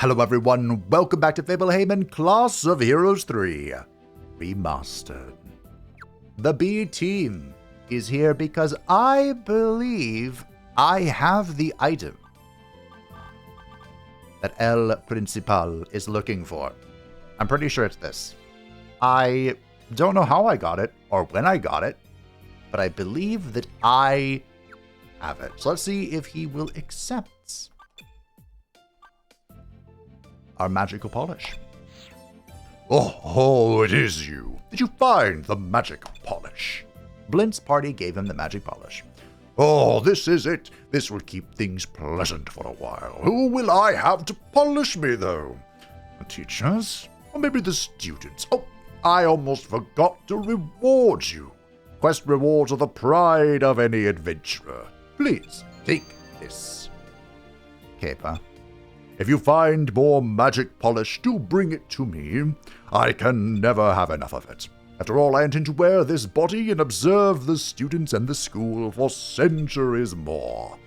Hello everyone, welcome back to Fablehaven Class of Heroes 3 Remastered. The B team is here because I believe I have the item that El Principal is looking for. I'm pretty sure it's this. I don't know how I got it or when I got it, but I believe that I have it. So let's see if he will accept our magical polish. Oh, it is you. Did you find the magic polish? Blint's party gave him the magic polish. Oh, this is it. This will keep things pleasant for a while. Who will I have to polish me, though? The teachers? Or maybe the students? Oh, I almost forgot to reward you. Quest rewards are the pride of any adventurer. Please, take this. Kepa. If you find more magic polish, do bring it to me. I can never have enough of it. After all, I intend to wear this body and observe the students and the school for centuries more.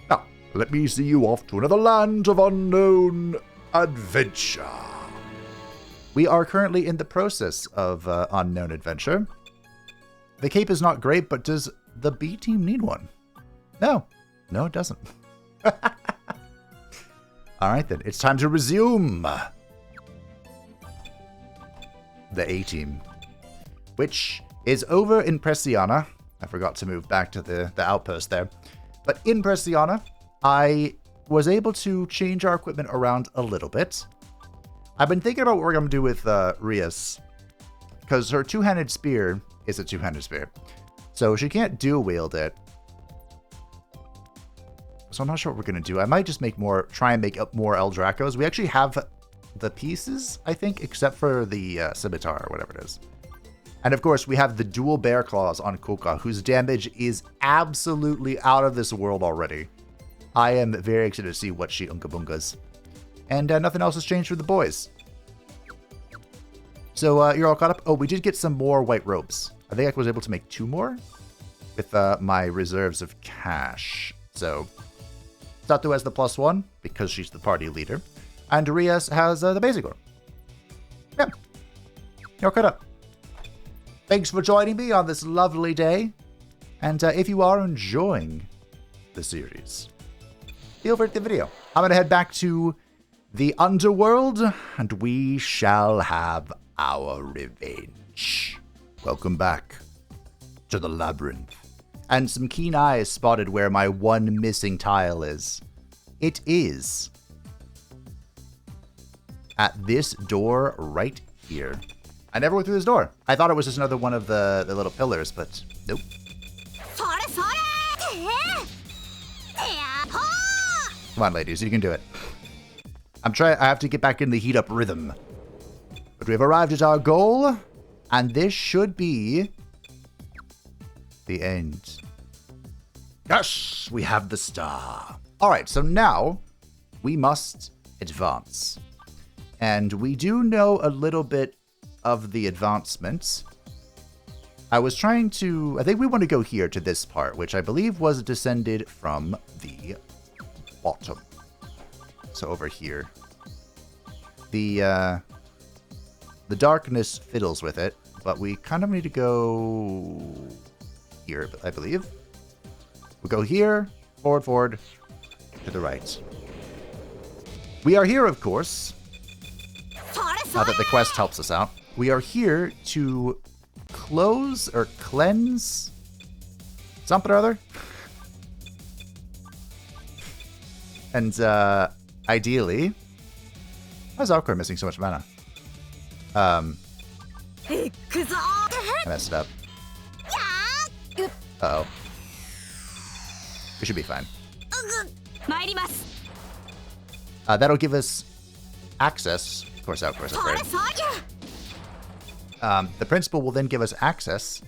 Now, let me see you off to another land of unknown adventure. We are currently in the process of unknown adventure. The cape is not great, but does the B team need one? No, it doesn't. All right, then. It's time to resume the A-Team, which is over in Presiana. I forgot to move back to the outpost there. But in Presiana, I was able to change our equipment around a little bit. I've been thinking about what we're going to do with Rias, because her two-handed spear is a two-handed spear. So she can't dual-wield it. So I'm not sure what we're going to do. I might just try and make up more El Dracos. We actually have the pieces, I think, except for the scimitar or whatever it is. And of course, we have the dual bear claws on Koka, whose damage is absolutely out of this world already. I am very excited to see what she unkabungas. And nothing else has changed for the boys. So you're all caught up. Oh, we did get some more white robes. I think I was able to make 2 more with my reserves of cash. So Sato has the +1 because she's the party leader, and Rias has the basic one. Yeah, you're caught up. Thanks for joining me on this lovely day, and if you are enjoying the series, feel free to the video. I'm going to head back to the Underworld, and we shall have our revenge. Welcome back to the Labyrinth. And some keen eyes spotted where my one missing tile is. It is at this door right here. I never went through this door. I thought it was just another one of the little pillars, but nope. Come on, ladies, you can do it. I have to get back in the heat up rhythm. But we've arrived at our goal, and this should be the end. Yes, we have the star. All right, so now we must advance. And we do know a little bit of the advancements. I think we want to go here to this part, which I believe was descended from the bottom. So over here. The darkness fiddles with it, but we kind of need to go here, I believe. We go here, forward, to the right. We are here, of course, now that the quest helps us out. We are here to close or cleanse something or other. And ideally, why is Alcor missing so much mana? I messed it up. Uh-oh. We should be fine. That'll give us access. Of course, upgrade. The principal will then give us access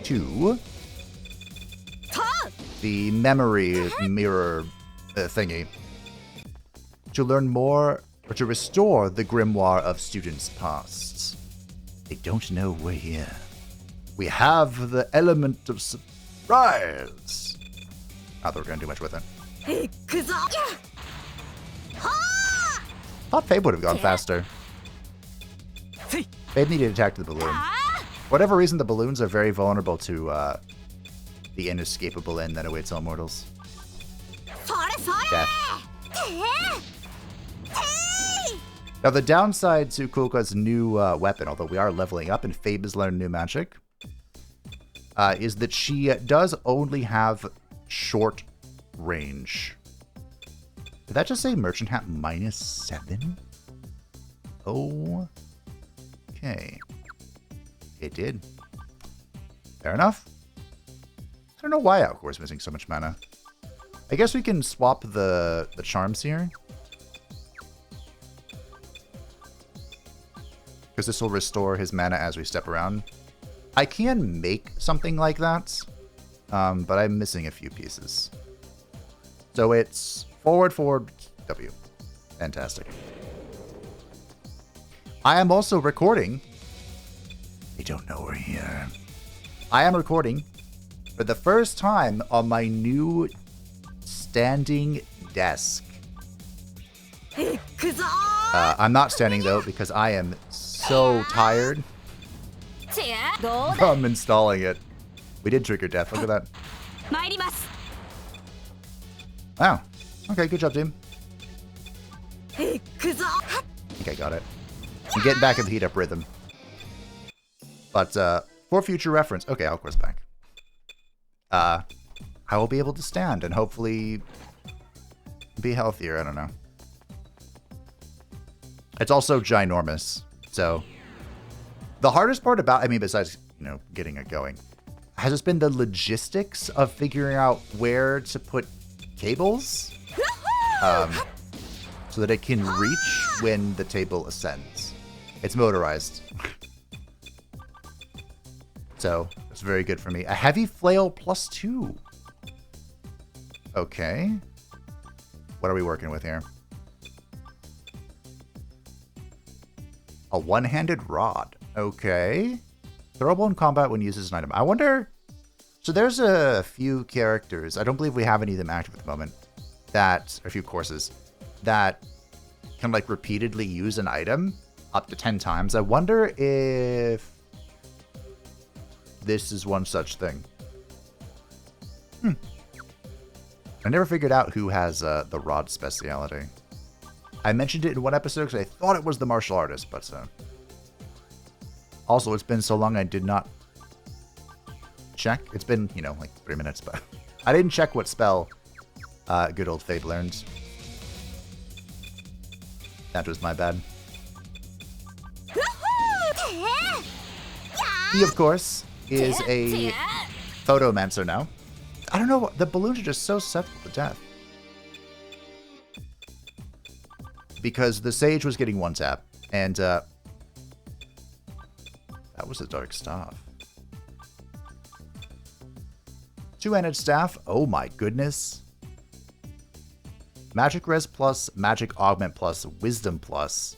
to the memory mirror thingy to learn more, or to restore the grimoire of students' pasts. They don't know we're here. We have the element of surprise. Not that we're going to do much with it. thought Fabe would have gone faster. Fabe needed to attack the balloon. For whatever reason, the balloons are very vulnerable to the inescapable end that awaits all mortals. Death. Now, the downside to Kuoka's new weapon, although we are leveling up and Fabe has learned new magic, is that she does only have short range. Did that just say Merchant Hat -7? Oh. Okay. It did. Fair enough. I don't know why Outcore is missing so much mana. I guess we can swap the charms here. Because this will restore his mana as we step around. I can make something like that, but I'm missing a few pieces. So it's forward, forward, W. Fantastic. I am also recording. They don't know we're here. I am recording for the first time on my new standing desk. I'm not standing though because I am so tired from installing it. We did trigger death. Look at that. Wow. Okay, good job, team. I think I got it. I'm getting back in the heat up rhythm. But for future reference, okay, Alcor's back. I will be able to stand and hopefully be healthier. I don't know. It's also ginormous. So the hardest part about, I mean, besides, you know, getting it going, has just been the logistics of figuring out where to put cables so that it can reach when the table ascends. It's motorized. So it's very good for me. A heavy flail +2. Okay. What are we working with here? A one-handed rod. Okay. Throwable in combat when used as an item. I wonder... So there's a few characters, I don't believe we have any of them active at the moment, that, or a few courses, that can like repeatedly use an item up to 10 times. I wonder if this is one such thing. I never figured out who has the rod speciality. I mentioned it in one episode because I thought it was the martial artist, but also it's been so long I did not check. It's been, you know, like 3 minutes, but I didn't check what spell good old Fabe learned. That was my bad. He, of course, is a photomancer now. I don't know, the balloons are just so susceptible to death. Because the Sage was getting one tap, and that was a Dark Staff. Two-handed Staff, oh my goodness. Magic Res plus, Magic Augment plus, Wisdom plus.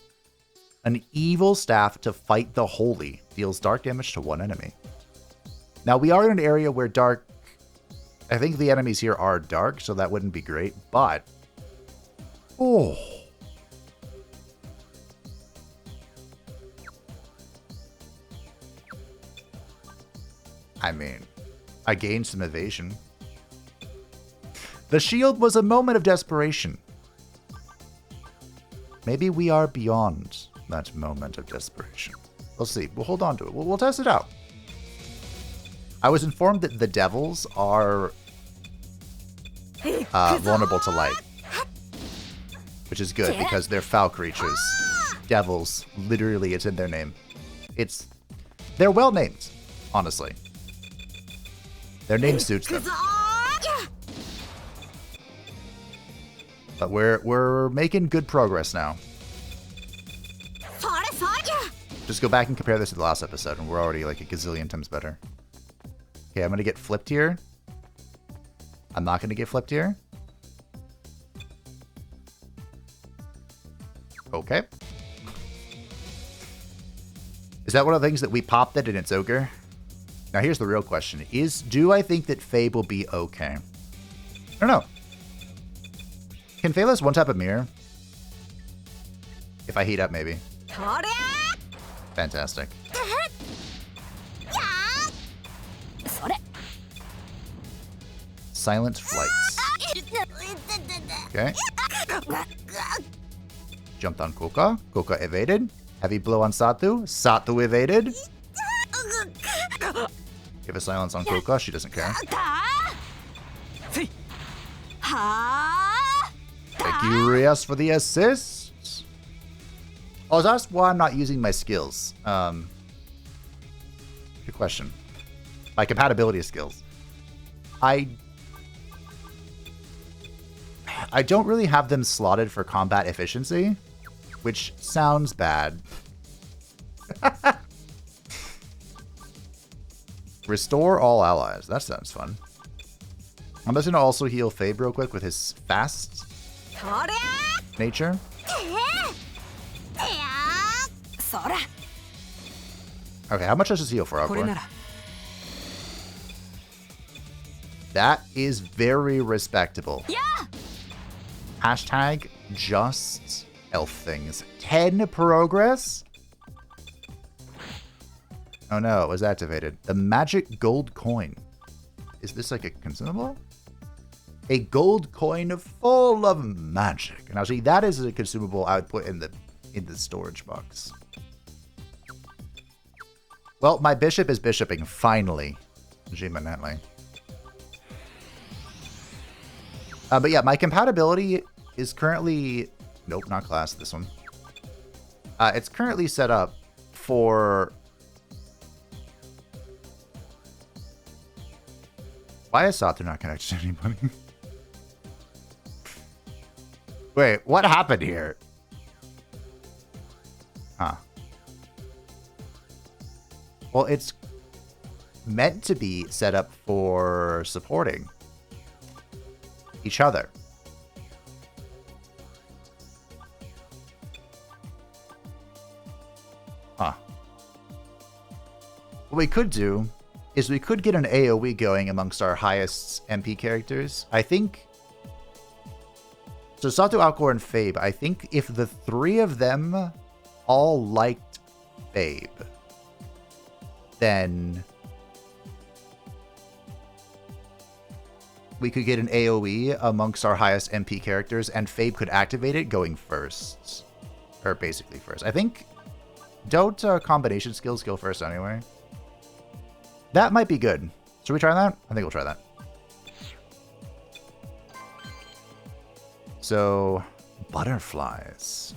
An evil staff to fight the holy. Deals dark damage to one enemy. Now, we are in an area where dark... I think the enemies here are dark, so that wouldn't be great, but... Oh... I mean, I gained some evasion. The shield was a moment of desperation. Maybe we are beyond that moment of desperation. We'll see. We'll hold on to it. We'll test it out. I was informed that the devils are vulnerable to light. Which is good, because they're foul creatures. Devils. Literally, it's in their name. They're well named, honestly. Their name suits them. But we're making good progress now. Just go back and compare this to the last episode, and we're already like a gazillion times better. Okay, I'm gonna get flipped here. I'm not gonna get flipped here. Okay. Is that one of the things that we popped it and it's ogre? Now here's the real question. Do I think that Fabe will be okay? I don't know. Can Phalos one-tap a mirror? If I heat up, maybe. Fantastic. Silent flights. Okay. Jumped on Koka. Koka evaded. Heavy blow on Satu. Satu evaded. Give a silence on Koka. She doesn't care. Thank you, Rias, for the assists. Oh, that's why I'm not using my skills. Good question. My compatibility skills. I don't really have them slotted for combat efficiency, which sounds bad. Restore all allies. That sounds fun. I'm just going to also heal Fabe real quick with his fast nature. Okay, how much does this heal for Alcor? That is very respectable. Hashtag just elf things. 10 progress? Oh no, it was activated. The magic gold coin. Is this like a consumable? A gold coin full of magic. Now see, that is a consumable I would put in the storage box. Well, my bishop is bishoping, finally. Jimanetly. But yeah, my compatibility is currently... Nope, not class, this one. It's currently set up for... Why is Satu not connected to anybody? Wait, what happened here? Huh. Well, it's meant to be set up for supporting each other. Huh. What we could do is we could get an AoE going amongst our highest MP characters. I think... So Satu, Alcor, and Fabe, I think if the three of them all liked Fabe, then we could get an AoE amongst our highest MP characters, and Fabe could activate it going first. Or basically first. I think... Don't combination skills go first anyway? That might be good. Should we try that? I think we'll try that. So, butterflies.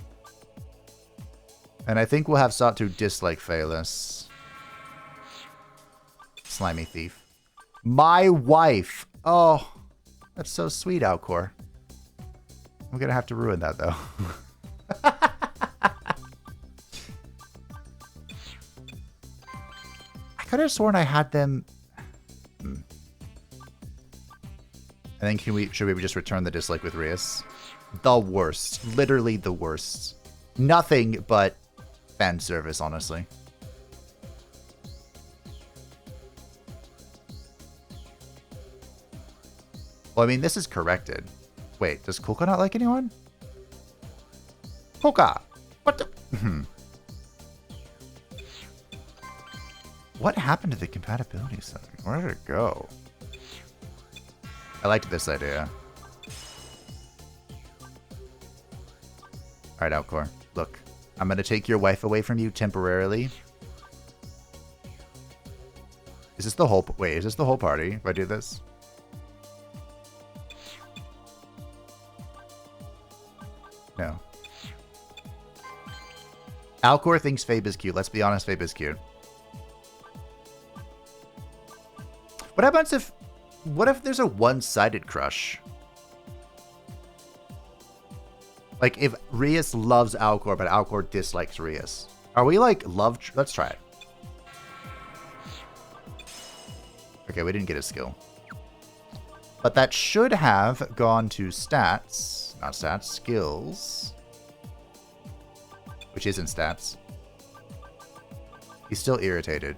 And I think we'll have Satu dislike Phaelus. Slimy thief. My wife! Oh, that's so sweet, Alcor. I'm gonna have to ruin that, though. I could have sworn I had them... And then should we just return the dislike with Rias? The worst. Literally the worst. Nothing but fan service, honestly. Well, I mean, this is corrected. Wait, does Koka not like anyone? Koka! What the... What happened to the compatibility setting? Where did it go? I liked this idea. Alright, Alcor. Look, I'm gonna take your wife away from you temporarily. Is this the whole... Wait, is this the whole party if I do this? No. Alcor thinks Fabe is cute. Let's be honest, Fabe is cute. What happens if... What if there's a one-sided crush? Like, if Rias loves Alcor, but Alcor dislikes Rias. Are we, like, love... Let's try it. Okay, we didn't get a skill. But that should have gone to stats. Not stats, skills. Which isn't stats. He's still irritated.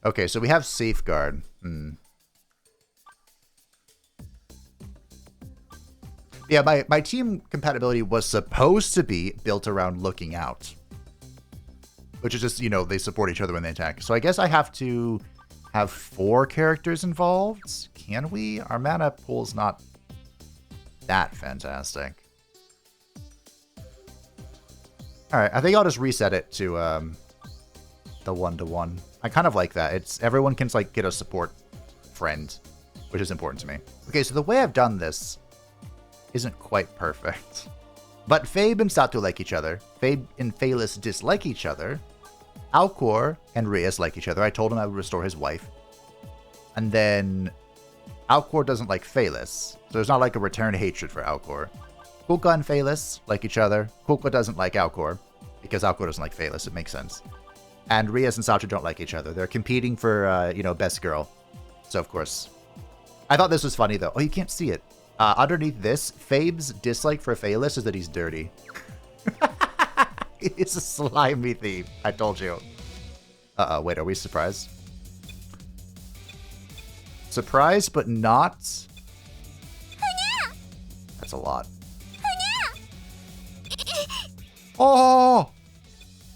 Okay, so we have Safeguard. Yeah, my team compatibility was supposed to be built around looking out. Which is just, you know, they support each other when they attack. So I guess I have to have 4 characters involved. Can we? Our mana pool's not that fantastic. Alright, I think I'll just reset it to the 1-to-1. I kind of like that. It's everyone can like get a support friend, which is important to me. Okay, so the way I've done this isn't quite perfect. But Fabe and Satu like each other. Fabe and Phalis dislike each other. Alcor and Rias like each other. I told him I would restore his wife. And then Alcor doesn't like Phalis. So there's not like a return hatred for Alcor. Kuka and Phalis like each other. Kuka doesn't like Alcor because Alcor doesn't like Phalis. It makes sense. And Rias and Satu don't like each other. They're competing for, you know, best girl. So, of course. I thought this was funny, though. Oh, you can't see it. Underneath this, Fabe's dislike for Phalis is that he's dirty. It's a slimy theme. I told you. Wait, are we surprised? Surprised, but not... That's a lot. Oh!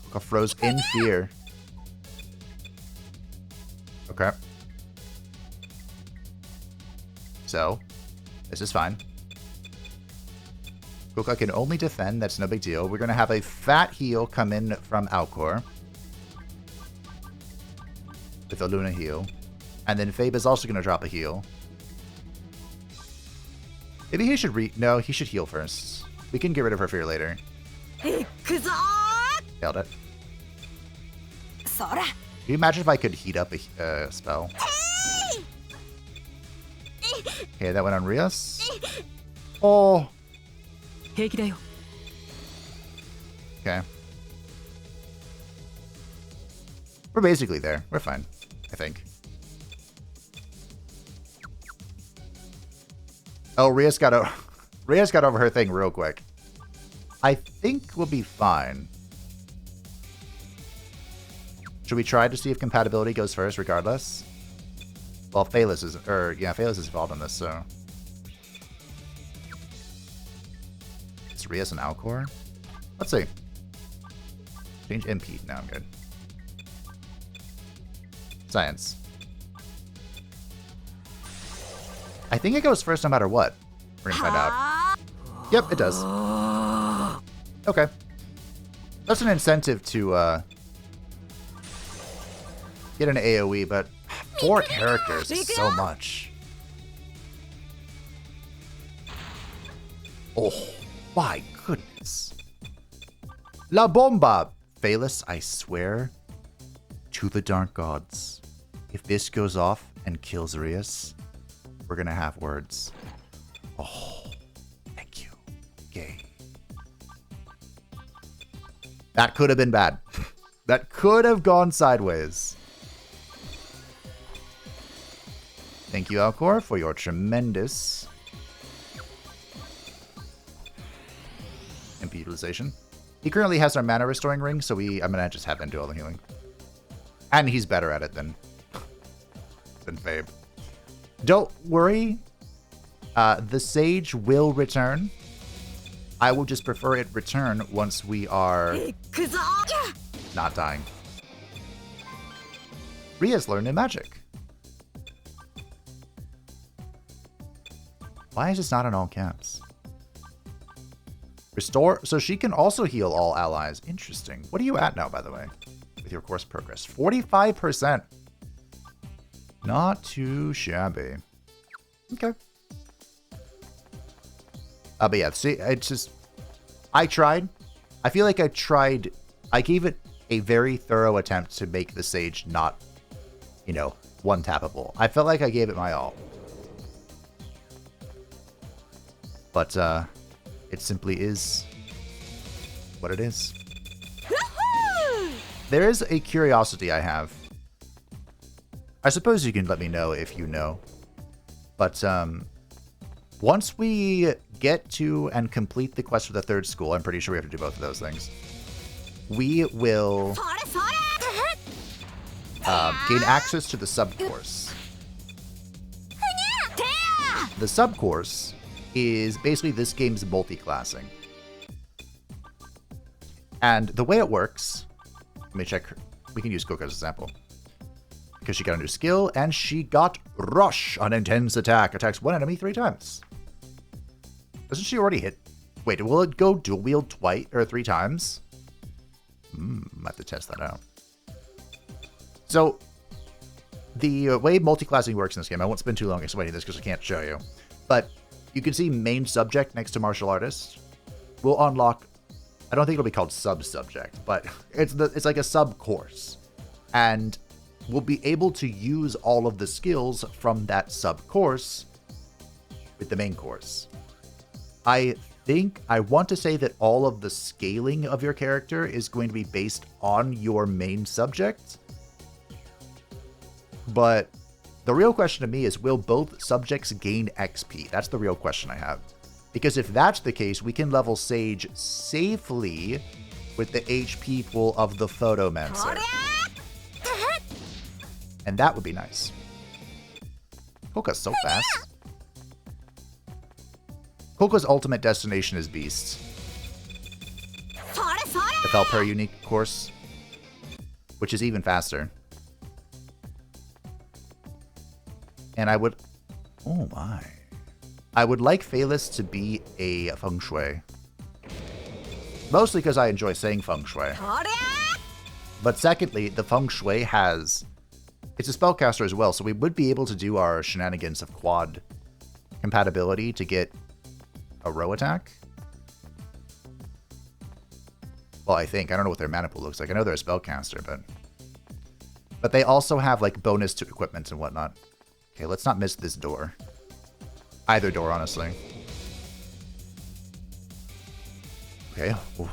Kuka froze in fear. Okay. So, this is fine. Kuka can only defend, that's no big deal. We're going to have a fat heal come in from Alcor. With a Luna heal. And then Fabe is also going to drop a heal. Maybe he should no, he should heal first. We can get rid of her fear later. Nailed it. Can you imagine if I could heat up a spell? Okay, that went on Rias. Oh! Okay. We're basically there. We're fine, I think. Oh, Rias got over her thing real quick. I think we'll be fine. Should we try to see if compatibility goes first regardless? Well, Phalis is, Phalis is involved in this, so. It's Rias and Alcor? Let's see. Change MP. No, I'm good. Science. I think it goes first no matter what. We're gonna find out. Yep, it does. Okay. That's an incentive to get an AoE, but 4 characters is so much. Oh, my goodness. La Bomba! Phalis, I swear to the dark gods, if this goes off and kills Rias, we're gonna have words. Oh, thank you. Gay. That could have been bad. That could have gone sideways. Thank you, Alcor, for your tremendous MP utilization. He currently has our mana restoring ring, so I'm gonna just have him do all the healing. And he's better at it than Fabe. Don't worry. The Sage will return. I will just prefer it return once we are not dying. Ria's learned new magic. Why is this not in all caps? Restore. So she can also heal all allies. Interesting. What are you at now, by the way? With your course progress. 45%. Not too shabby. Okay. But yeah, see, it's just... I tried. I feel like I gave it a very thorough attempt to make the Sage not, you know, one-tappable. I felt like I gave it my all. But, it simply is what it is. There is a curiosity I have. I suppose you can let me know if you know. But, once we get to and complete the quest for the 3rd school, I'm pretty sure we have to do both of those things. We will gain access to the subcourse. The subcourse is basically this game's multi-classing. And the way it works, let me check. We can use Coco as an example. Because she got a new skill, and she got Rush, an intense attack. Attacks one enemy 3 times. Doesn't she already hit? Wait, will it go dual wield twice or 3 times? I have to test that out. So, the way multi-classing works in this game, I won't spend too long explaining this because I can't show you. But you can see main subject next to martial artist. We'll unlock, I don't think it'll be called sub-subject, but it's like a sub-course. And we'll be able to use all of the skills from that sub-course with the main course. I want to say that all of the scaling of your character is going to be based on your main subject. But the real question to me is, will both subjects gain XP? That's the real question I have. Because if that's the case, we can level Sage safely with the HP pool of the Photomancer. And that would be nice. Coco's so fast. Coco's ultimate destination is Beast. The Felper unique course, which is even faster. And I would... Oh my. I would like Phalis to be a Feng Shui. Mostly because I enjoy saying Feng Shui. But secondly, the Feng Shui has... It's a spellcaster as well, so we would be able to do our shenanigans of quad compatibility to get a row attack. Well, I think. I don't know what their mana pool looks like. I know they're a spellcaster, but they also have like bonus to equipment and whatnot. Okay, let's not miss this door. Either door, honestly. Okay. Ooh.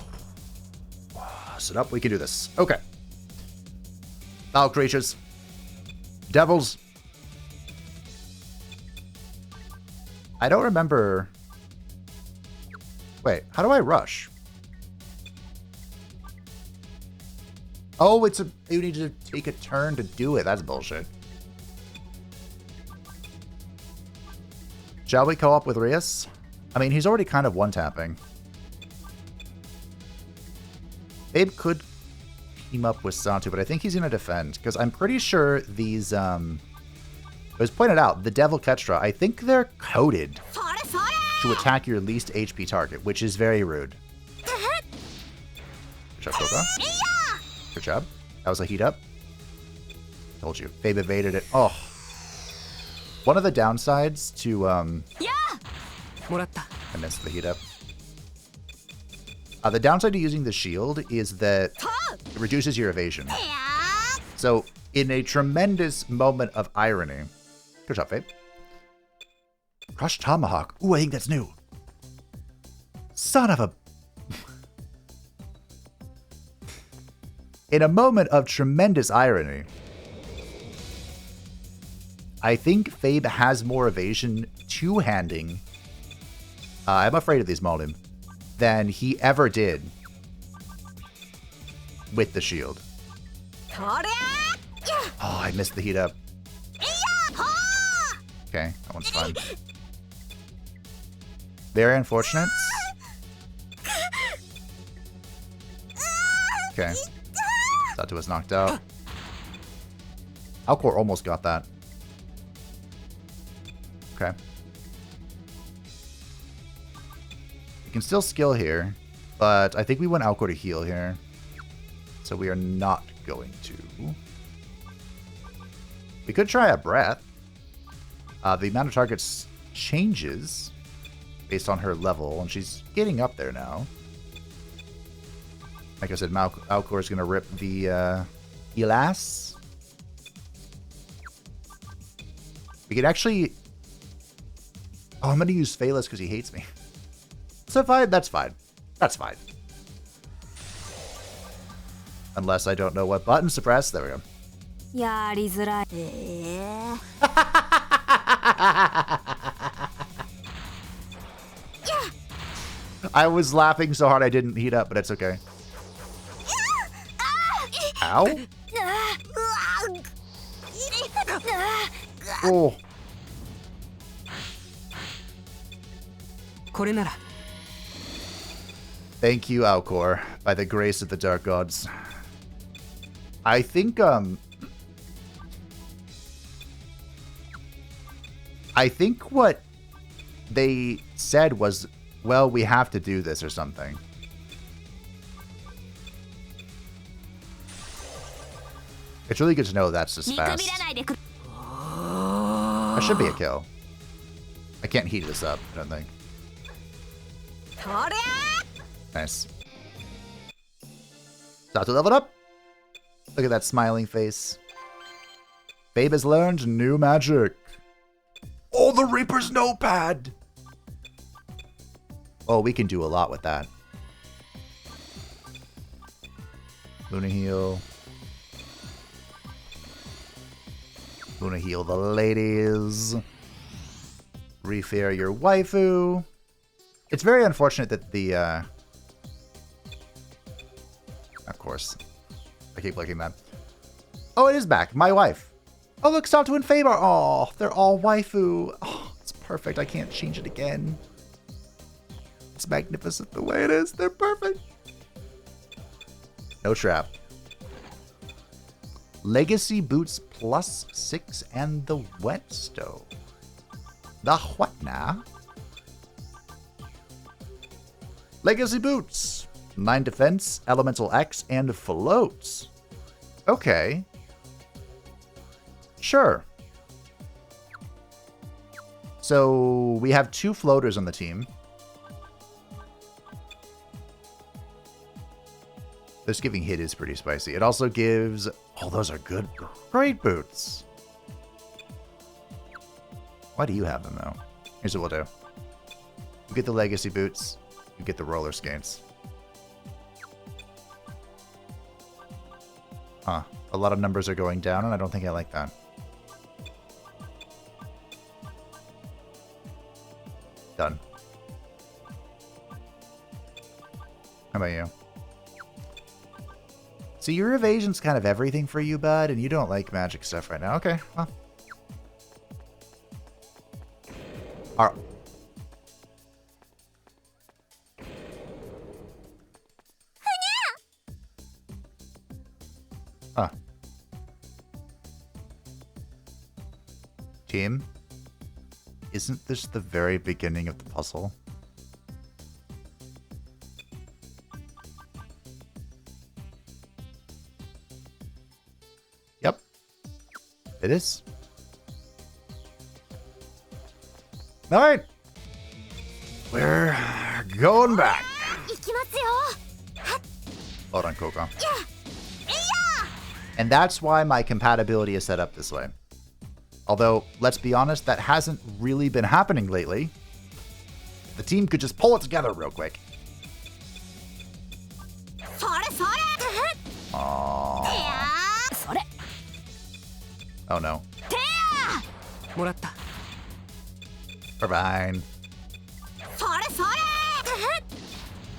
Sit up. We can do this. Okay. Foul creatures. Devils. I don't remember... Wait, how do I rush? Oh, it's a... You need to take a turn to do it. That's bullshit. Shall we co-op with Rias? I mean, he's already kind of one-tapping. Babe could team up with Santu, but I think he's going to defend, because I'm pretty sure these, it was pointed out, the Devil Ketra, I think they're coded to attack your least HP target, which is very rude. Good job, Coco. Good job. That was a heat up. Told you. Babe evaded it. Oh. One of the downsides to, I missed the heat up. The downside to using the shield is that it reduces your evasion. So, in a tremendous moment of irony... Good job, Fabe. Crushed Tomahawk. Ooh, I think that's new. Son of a... In a moment of tremendous irony, I think Fabe has more evasion two-handing. I'm afraid of these Molim. Than he ever did with the shield. Oh, I missed the heat up. Okay, that one's fine. Very unfortunate. Okay. Satu was knocked out. Alcor almost got that. Okay. Can still skill here, but I think we want Alcor to heal here, so we are not going to. We could try a breath. The amount of targets changes based on her level, and she's getting up there now. Like I said, Alcor is going to rip the Elas. We could actually... Oh, I'm going to use Phalis because he hates me. So fine, that's fine. That's fine. Unless I don't know what button to press. There we go. I was laughing so hard I didn't heat up, but it's okay. Ow. Oh. Thank you, Alcor, by the grace of the Dark Gods. I think what they said was, well, we have to do this or something. It's really good to know that's just fast. That should be a kill. I can't heat this up, I don't think. Nice. Start to level up. Look at that smiling face. Babe has learned new magic. Oh, the Reaper's notepad! Oh, we can do a lot with that. Luna heal. Luna heal the ladies. Refair your waifu. It's very unfortunate that the, of course. I keep clicking that. Oh, it is back. My wife. Oh, look, Sato and Faber. Oh, they're all waifu. Oh, it's perfect. I can't change it again. It's magnificent the way it is. They're perfect. No trap. Legacy boots +6 and the whetstone. The what now? Legacy boots. 9 defense, elemental X, and floats. Okay. Sure. So we have 2 floaters on the team. This giving hit is pretty spicy. It also gives... Oh, those are good. Great boots. Why do you have them, though? Here's what we'll do. You get the legacy boots. You get the roller skates. Huh. A lot of numbers are going down, and I don't think I like that. Done. How about you? So your evasion's kind of everything for you, bud, and you don't like magic stuff right now. Okay, well. Alright. Huh. Team? Isn't this the very beginning of the puzzle? Yep. It is. Alright. We're going back. Hold on, Coco. And that's why my compatibility is set up this way. Although, let's be honest, that hasn't really been happening lately. The team could just pull it together real quick. Aww. Oh no. We're fine.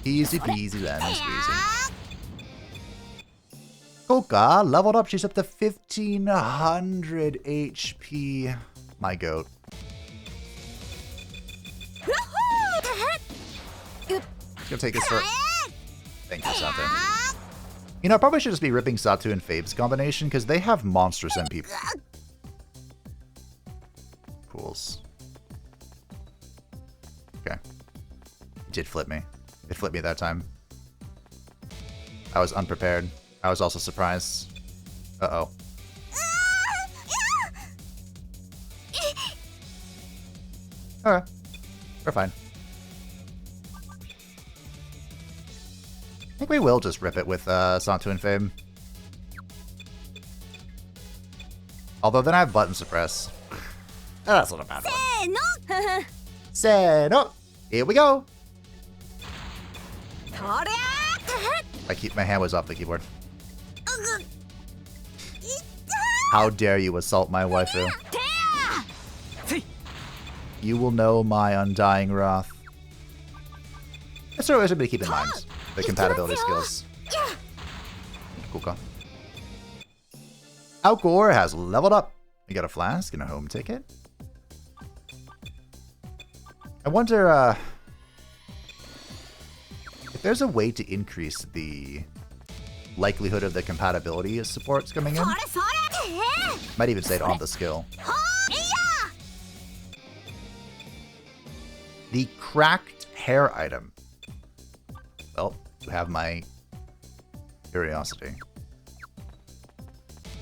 Easy peasy lemon squeezy. Koka leveled up. She's up to 1500 HP. My goat. Let's go take this for... Thank you, Sato. You know, I probably should just be ripping Satu and Fabe's combination, because they have monstrous MP. Pools. Okay. It did flip me. It flipped me that time. I was unprepared. I was also surprised. Uh-oh. Alright. We're fine. I think we will just rip it with Santu and Fabe. Although then I have button suppress. That's not a bad one. Say no. Here we go. My hand was off the keyboard. How dare you assault my waifu? You will know my undying wrath. That's what somebody keep in mind. The compatibility skills. Cool. Alcor has leveled up. We got a flask and a home ticket. I wonder, there's a way to increase the likelihood of the compatibility of supports coming in. Might even say it on the skill. The cracked hair item. Well, you have my curiosity.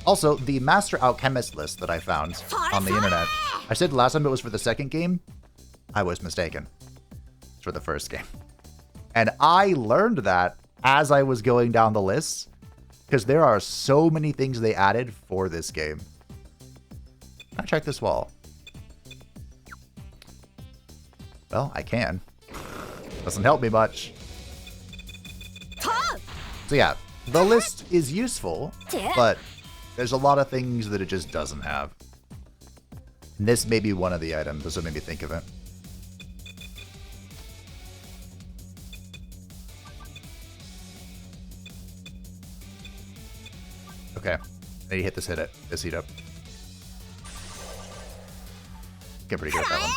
Also, the Master Alchemist list that I found on the internet. I said last time it was for the second game. I was mistaken. It's for the first game. And I learned that as I was going down the list, because there are so many things they added for this game. Can I check this wall? Well, I can. Doesn't help me much. So yeah, the list is useful, but there's a lot of things that it just doesn't have. And this may be one of the items. This will make me think of it. Okay, I need to hit this heat up. Get pretty good at that one.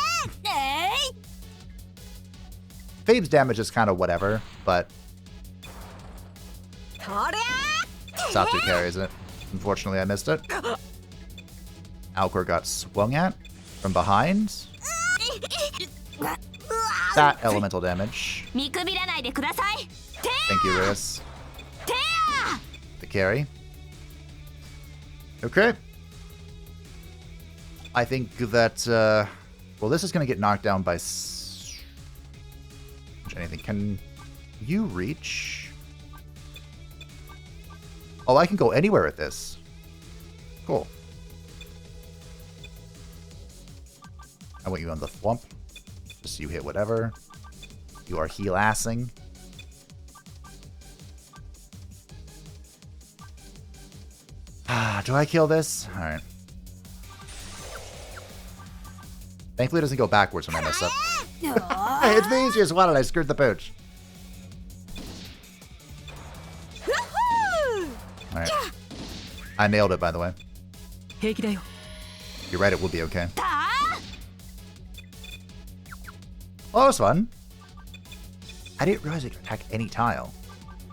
Fabe's damage is kind of whatever, but Satsu carries it. Unfortunately, I missed it. Alcor got swung at from behind. That elemental damage. Thank you, Riz. The carry. Okay. I think that, well, this is going to get knocked down by anything. Can you reach? Oh, I can go anywhere with this. Cool. I want you on the thwomp. Just so you hit whatever. You are heal-assing. Do I kill this? Alright. Thankfully it doesn't go backwards when I mess up. It's the easiest one and I screwed the pooch. Alright. I nailed it, by the way. You're right, it will be okay. Oh, that was fun. I didn't realize it could attack any tile.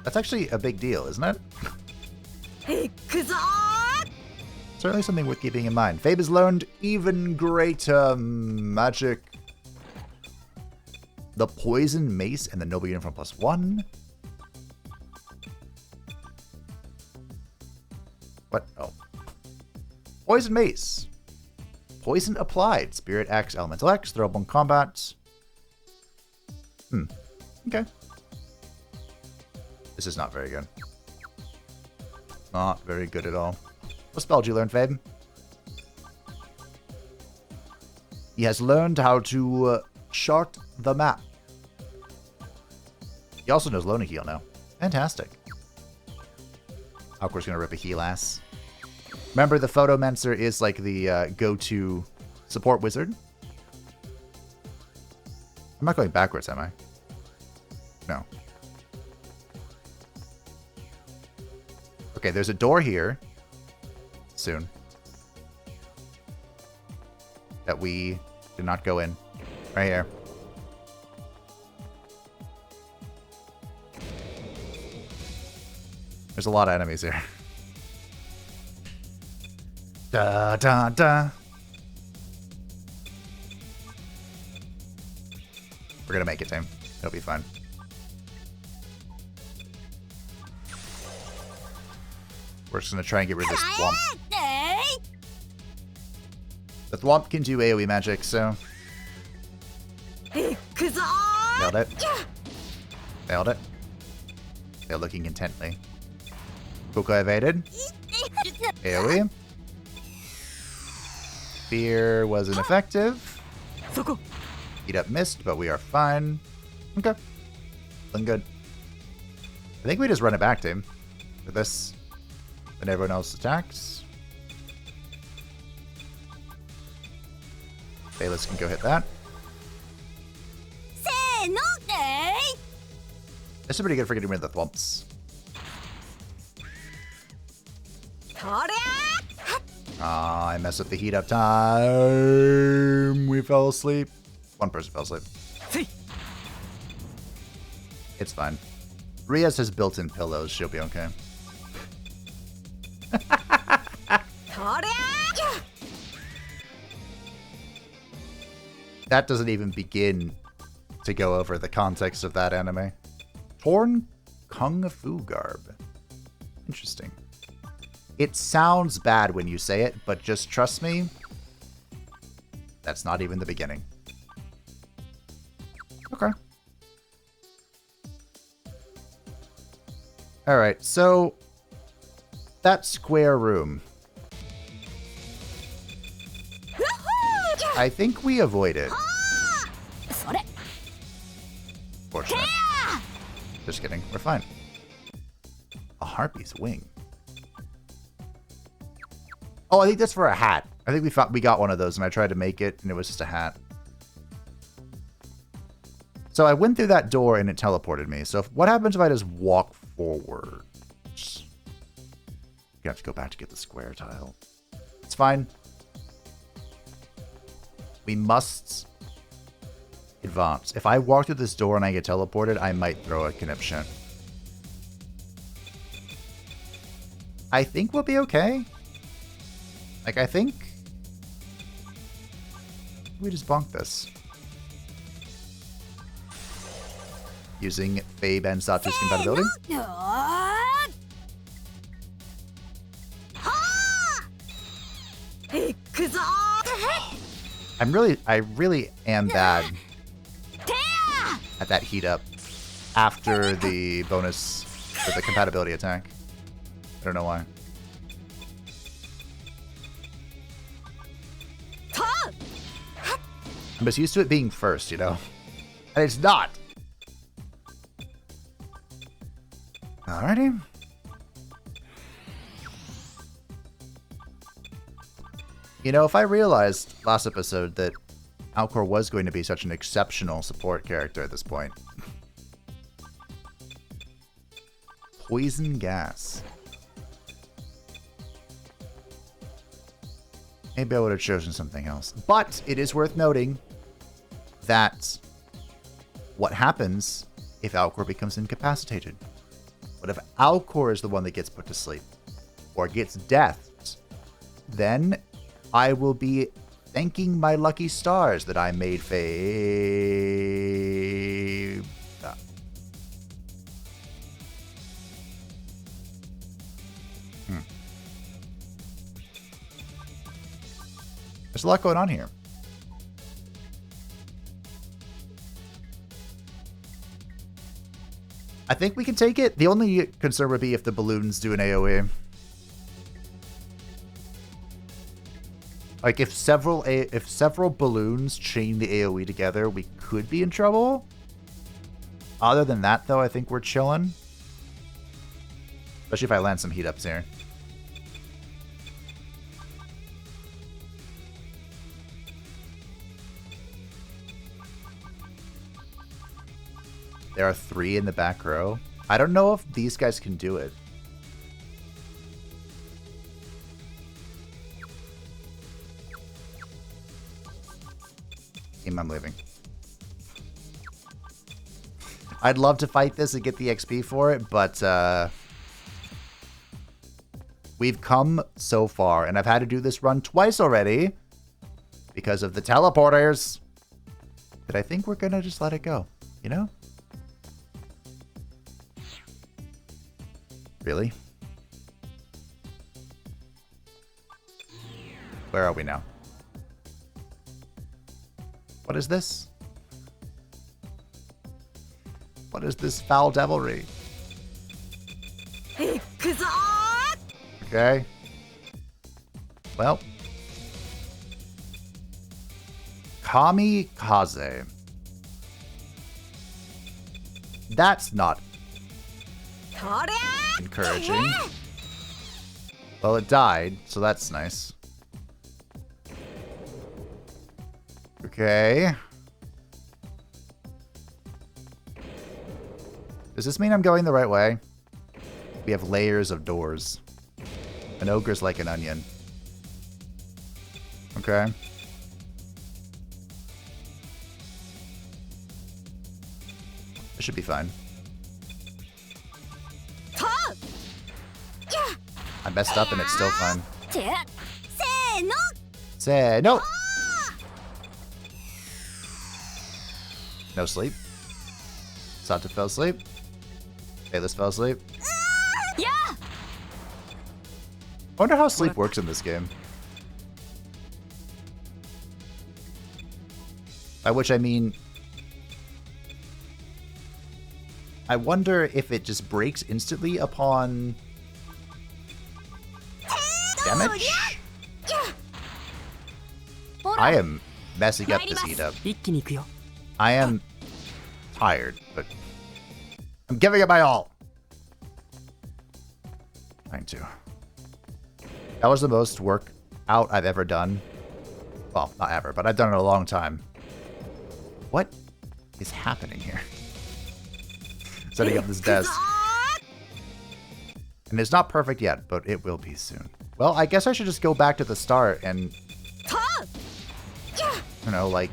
That's actually a big deal, isn't it? Certainly something worth keeping in mind. Fabe has learned even greater magic. The Poison Mace and the Noble Uniform +1. What? Oh. Poison Mace. Poison applied. Spirit X, Elemental X, throwable in combat. Okay. This is not very good. Not very good at all. What spell did you learn, Fabe? He has learned how to chart the map. He also knows Lona Heal now. Fantastic. Alcor's gonna rip a heal ass. Remember, the Photomancer is like the go-to support wizard. I'm not going backwards, am I? No. Okay, there's a door here. Soon. That we did not go in. Right here. There's a lot of enemies here. Da da da. We're gonna make it, Tim. It'll be fun. We're just gonna try and get rid of this thwomp. The thwomp can do AoE magic, so... Nailed it. Nailed it. They're looking intently. Kuka evaded. AoE. Fear was ineffective. Heat up missed, but we are fine. Okay. Feeling good. I think we just run it back to him. With this. When everyone else attacks. Bayless can go hit that. This is pretty good for getting rid of the thwomps. Ah, I messed up the heat up time. We fell asleep. One person fell asleep. It's fine. Rias has built-in pillows. She'll be okay. That doesn't even begin to go over the context of that anime. Torn Kung Fu garb. Interesting. It sounds bad when you say it, but just trust me, that's not even the beginning. Okay. Alright, so that square room. I think we avoid it. Fortunate. Just kidding, we're fine. A harpy's wing. Oh, I think that's for a hat. I think we got one of those and I tried to make it and it was just a hat. So I went through that door and it teleported me. So what happens if I just walk forward? You have to go back to get the square tile. It's fine. We must advance. If I walk through this door and I get teleported, I might throw a conniption. I think we'll be okay. Like, I think we just bonk this. Using Fabe and Satu's compatibility. I really am bad at that heat up after the bonus for the compatibility attack. I don't know why. I'm just used to it being first, you know? And it's not! Alrighty. You know, if I realized last episode that Alcor was going to be such an exceptional support character at this point. Poison gas. Maybe I would have chosen something else. But it is worth noting that what happens if Alcor becomes incapacitated? What if Alcor is the one that gets put to sleep? Or gets deathed? Then I will be thanking my lucky stars that I made Fabe. There's a lot going on here. I think we can take it. The only concern would be if the balloons do an AoE. Like, if several balloons chain the AoE together, we could be in trouble. Other than that, though, I think we're chilling. Especially if I land some heat ups here. There are 3 in the back row. I don't know if these guys can do it. I'm leaving. I'd love to fight this and get the XP for it, but we've come so far, and I've had to do this run twice already because of the teleporters. But I think we're gonna just let it go, you know? Really? Where are we now? What is this? What is this foul devilry? Okay. Well. Kamikaze. That's not encouraging. Well, it died, so that's nice. Okay. Does this mean I'm going the right way? We have layers of doors. An ogre's like an onion. Okay. It should be fine. messed up and it's still fine. Say no. No sleep. Santa fell asleep. Bayless fell asleep. I wonder how sleep works in this game. By which I mean, I wonder if it just breaks instantly upon damage? I am messing up this heat up. I am tired, but I'm giving it my all. Trying to. That was the most workout I've ever done. Well, not ever, but I've done it a long time. What is happening here? Setting up this desk. And it's not perfect yet, but it will be soon. Well, I guess I should just go back to the start and... you know, like...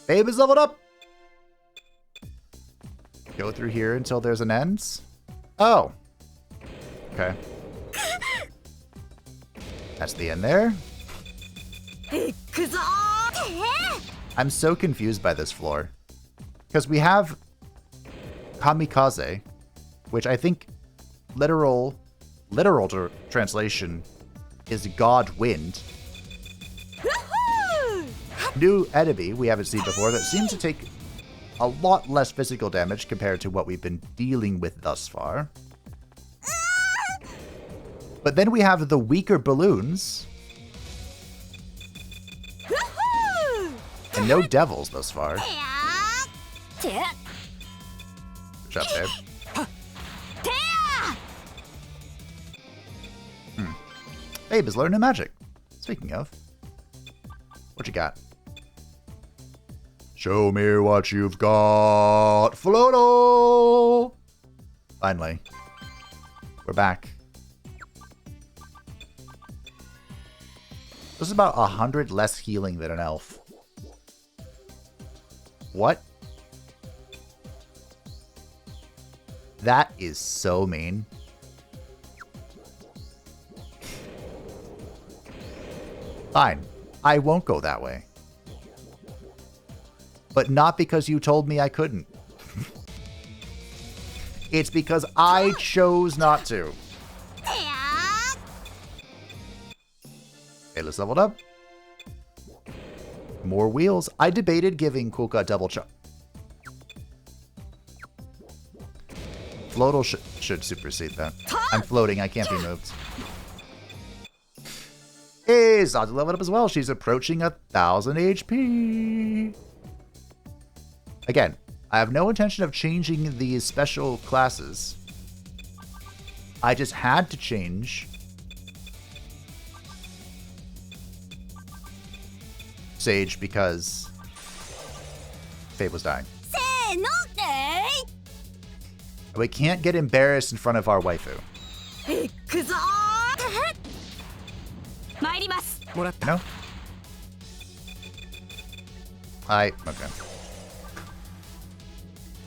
Babe is leveled up! Go through here until there's an end? Oh. Okay. That's the end there. I'm so confused by this floor. Because we have Kamikaze, which I think literal translation is God Wind. New enemy we haven't seen before that seems to take a lot less physical damage compared to what we've been dealing with thus far. But then we have the weaker balloons. And no devils thus far. Good job, babe. Babe is learning magic. Speaking of, what you got? Show me what you've got, Floto! Finally. We're back. This is about 100 less healing than an elf. What? That is so mean. Fine. I won't go that way. But not because you told me I couldn't. It's because I chose not to. Okay, let's level it up. More wheels. I debated giving Kuka double chop. Floatal should supersede that. I'm floating. I can't be moved. Hey, Zazu leveled up as well. She's approaching 1,000 HP. Again, I have no intention of changing these special classes. I just had to change Sage because Fabe was dying. We can't get embarrassed in front of our waifu. No? Okay.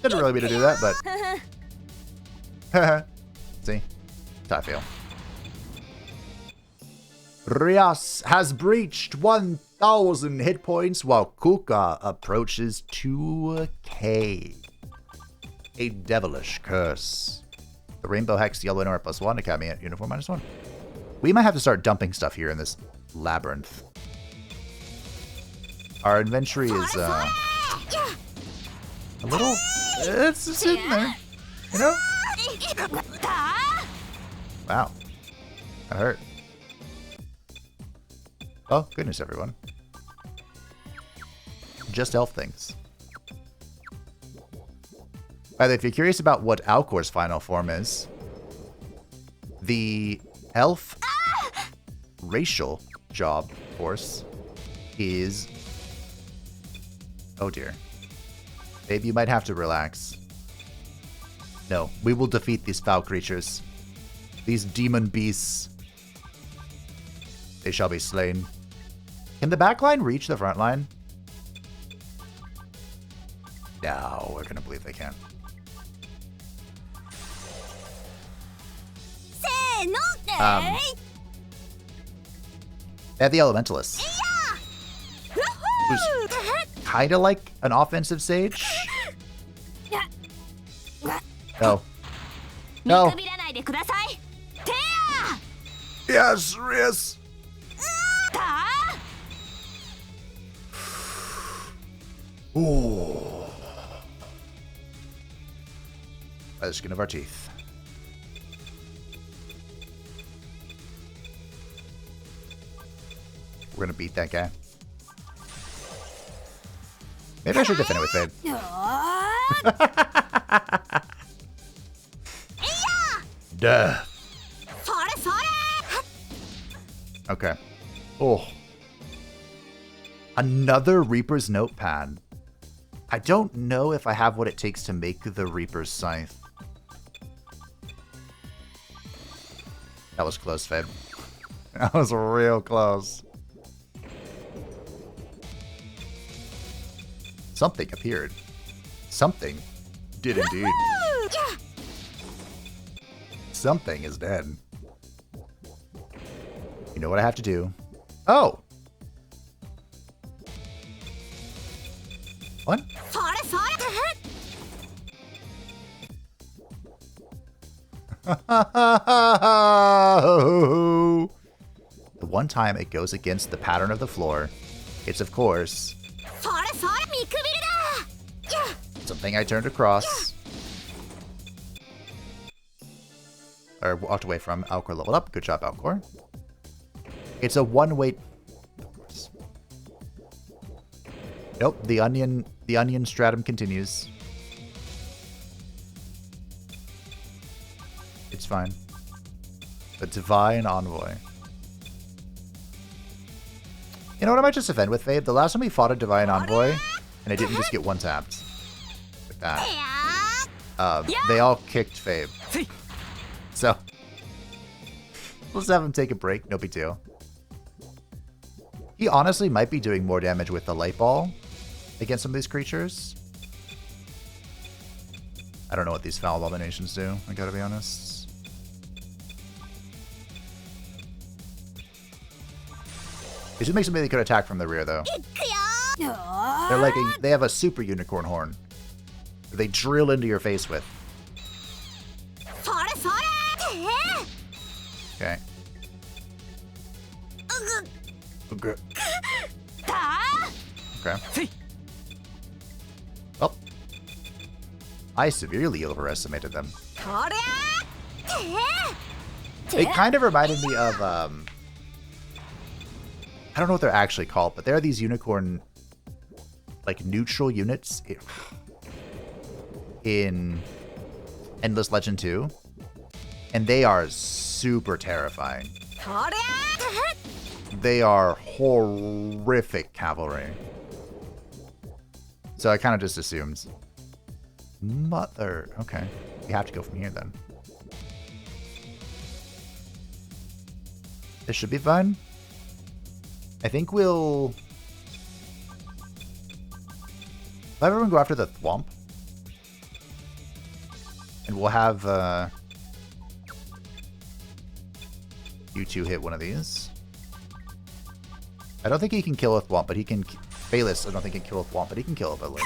Didn't really mean to do that, but... See? I fail. Rias has breached 1,000 hit points while Kuka approaches 2k. A devilish curse. The Rainbow Hex, Yellow Inner +1, Academy at Uniform -1. We might have to start dumping stuff here in this labyrinth. Our inventory is, a little... It's just sitting there, you know? Wow. That hurt. Oh, goodness, everyone. Just elf things. By the way, if you're curious about what Alcor's final form is, the elf racial job force is... Oh dear. Babe, you might have to relax. No, we will defeat these foul creatures. These demon beasts. They shall be slain. Can the back line reach the front line? No, we're gonna believe they can. They have the Elementalists, who's kind of like an offensive sage. No. No. Yes, Rias. Ooh. By the skin of our teeth. We're gonna beat that guy. Maybe I should defend it with Fade. Duh. Okay. Oh. Another Reaper's Notepad. I don't know if I have what it takes to make the Reaper's Scythe. That was close, Fade. That was real close. Something appeared. Something did indeed. Something is dead. You know what I have to do? Oh! What? The one time it goes against the pattern of the floor, it's of course something I turned across. Or walked away from. Alcor leveled up. Good job, Alcor. It's a one-way. Nope, the onion stratum continues. It's fine. The Divine Envoy. You know what I might just offend with, Fade? The last time we fought a Divine Envoy, and I didn't just get one-tapped. Like that. They all kicked Fade. So, let's have him take a break. No big deal. He honestly might be doing more damage with the Light Ball against some of these creatures. I don't know what these Foul Abominations do, I gotta be honest. It just makes something they could attack from the rear, though. They're like they have a super unicorn horn that they drill into your face with. Okay. Okay. Okay. Oh. I severely overestimated them. They kind of reminded me of, I don't know what they're actually called, but there are these unicorn, like, neutral units in Endless Legend 2. And they are super terrifying. They are horrific cavalry. So I kind of just assumed. Mother. Okay. We have to go from here then. This should be fun. I think we'll... Let everyone go after the Thwomp. And we'll have... you two hit one of these. I don't think he can kill a Thwomp, but he can... Bayless, I don't think he can kill a Thwomp, but he can kill a Balloon.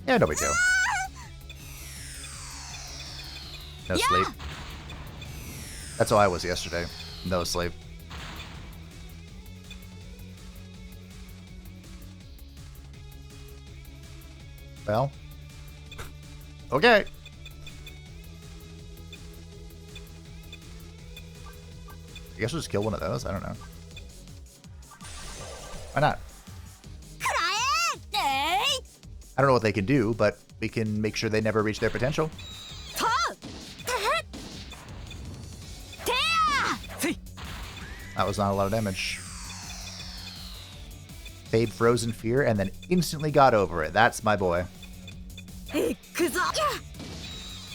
Yeah, no big deal. No sleep. That's how I was yesterday. No sleep. Well. Okay. I guess we'll just kill one of those. I don't know. Why not? I don't know what they can do, but we can make sure they never reach their potential. That was not a lot of damage. Fade froze in fear and then instantly got over it. That's my boy. He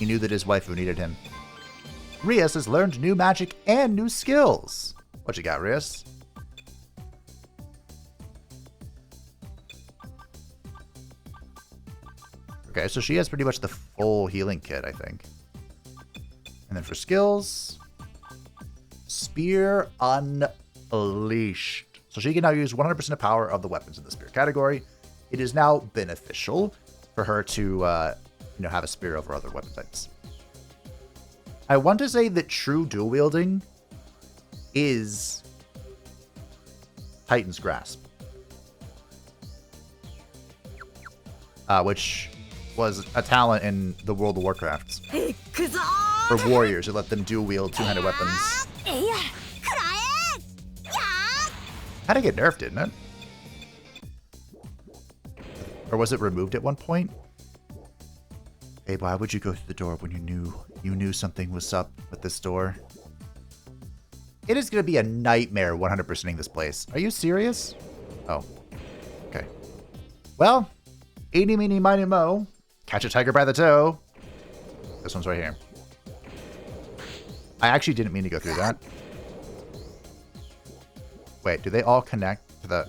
knew that his waifu needed him. Rias has learned new magic and new skills. What you got, Rias? Okay, so she has pretty much the full healing kit, I think. And then for skills, Spear Unleashed. So she can now use 100% of power of the weapons in the spear category. It is now beneficial for her to, have a spear over other weapon types. I want to say that true dual wielding is Titan's Grasp, which was a talent in the World of Warcraft for warriors who let them dual wield two-handed weapons. Had to get nerfed, didn't it? Or was it removed at one point? Hey, why would you go through the door when you knew something was up with this door? It is going to be a nightmare 100%ing this place. Are you serious? Oh. Okay. Well, eeny, meeny, miny, mo. Catch a tiger by the toe. This one's right here. I actually didn't mean to go through that. Wait, do they all connect to the...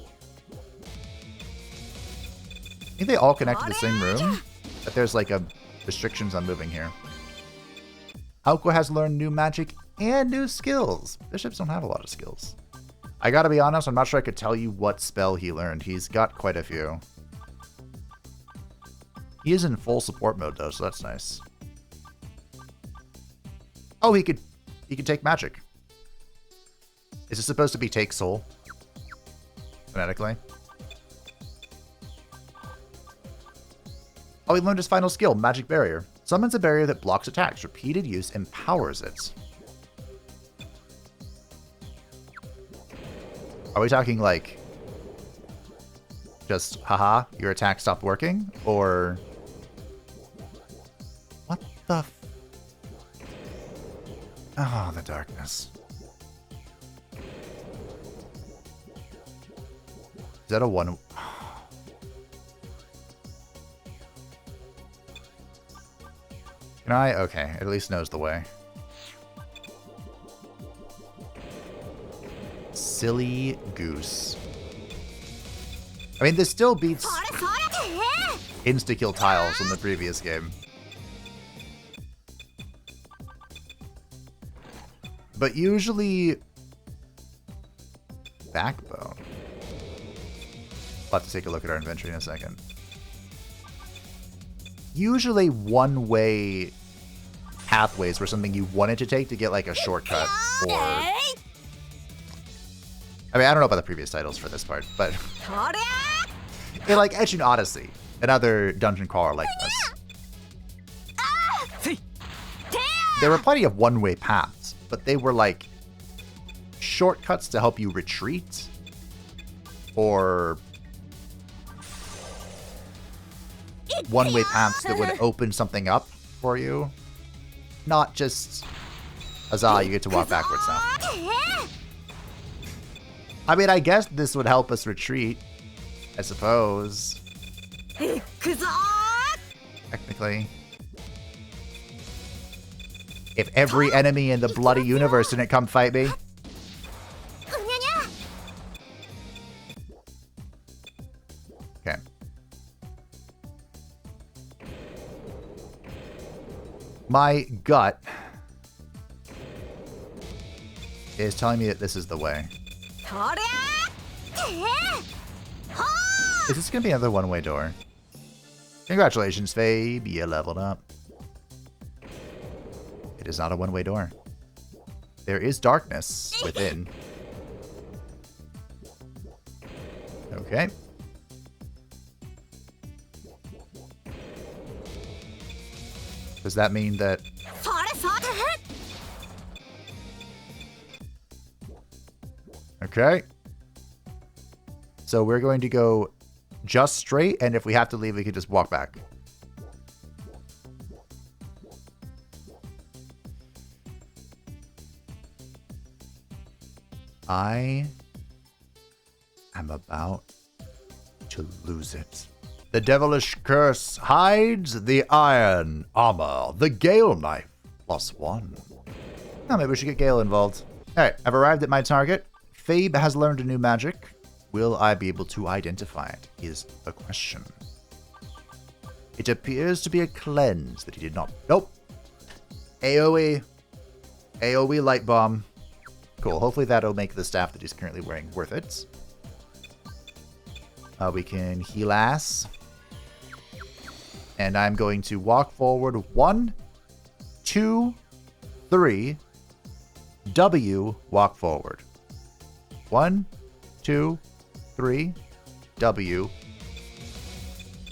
I think they all connect to the same room? But there's like restrictions on moving here. Aoko has learned new magic and new skills. Bishops don't have a lot of skills. I gotta be honest, I'm not sure I could tell you what spell he learned. He's got quite a few. He is in full support mode though, so that's nice. Oh, he could take magic. Is it supposed to be take soul? Phonetically. Oh, he learned his final skill, Magic Barrier. Summons a barrier that blocks attacks. Repeated use empowers it. Are we talking like just, haha, your attack stopped working? Or what the oh, the darkness. Is that a one? Can I? Okay, it at least knows the way. Silly goose. I mean, this still beats insta-kill tiles from the previous game. But usually... Backbone. I'll have to take a look at our inventory in a second. Usually one-way pathways were something you wanted to take to get like a shortcut or... I mean, I don't know about the previous titles for this part, but... in like Edge and Odyssey, another dungeon crawler like this. There were plenty of one-way paths, but they were like shortcuts to help you retreat or one-way paths that would open something up for you. Not just, huzzah, you get to walk backwards now. I mean, I guess this would help us retreat, I suppose. Technically. If every enemy in the bloody universe didn't come fight me. Okay. My gut is telling me that this is the way. Is this going to be another one-way door? Congratulations, Fabe. You leveled up. It is not a one-way door. There is darkness within. Okay. Does that mean that... Okay. So we're going to go just straight, and if we have to leave, we can just walk back. I am about to lose it. The devilish curse hides the iron armor, the Gale knife, +1. Oh, maybe we should get Gale involved. Alright, I've arrived at my target. Fabe has learned a new magic. Will I be able to identify it, is the question. It appears to be a cleanse that he did not... Nope. AoE. AoE light bomb. Cool. Hopefully that'll make the staff that he's currently wearing worth it. We can heal ass. And I'm going to walk forward 1, 2, 3. W, walk forward. 1, 2, 3. W.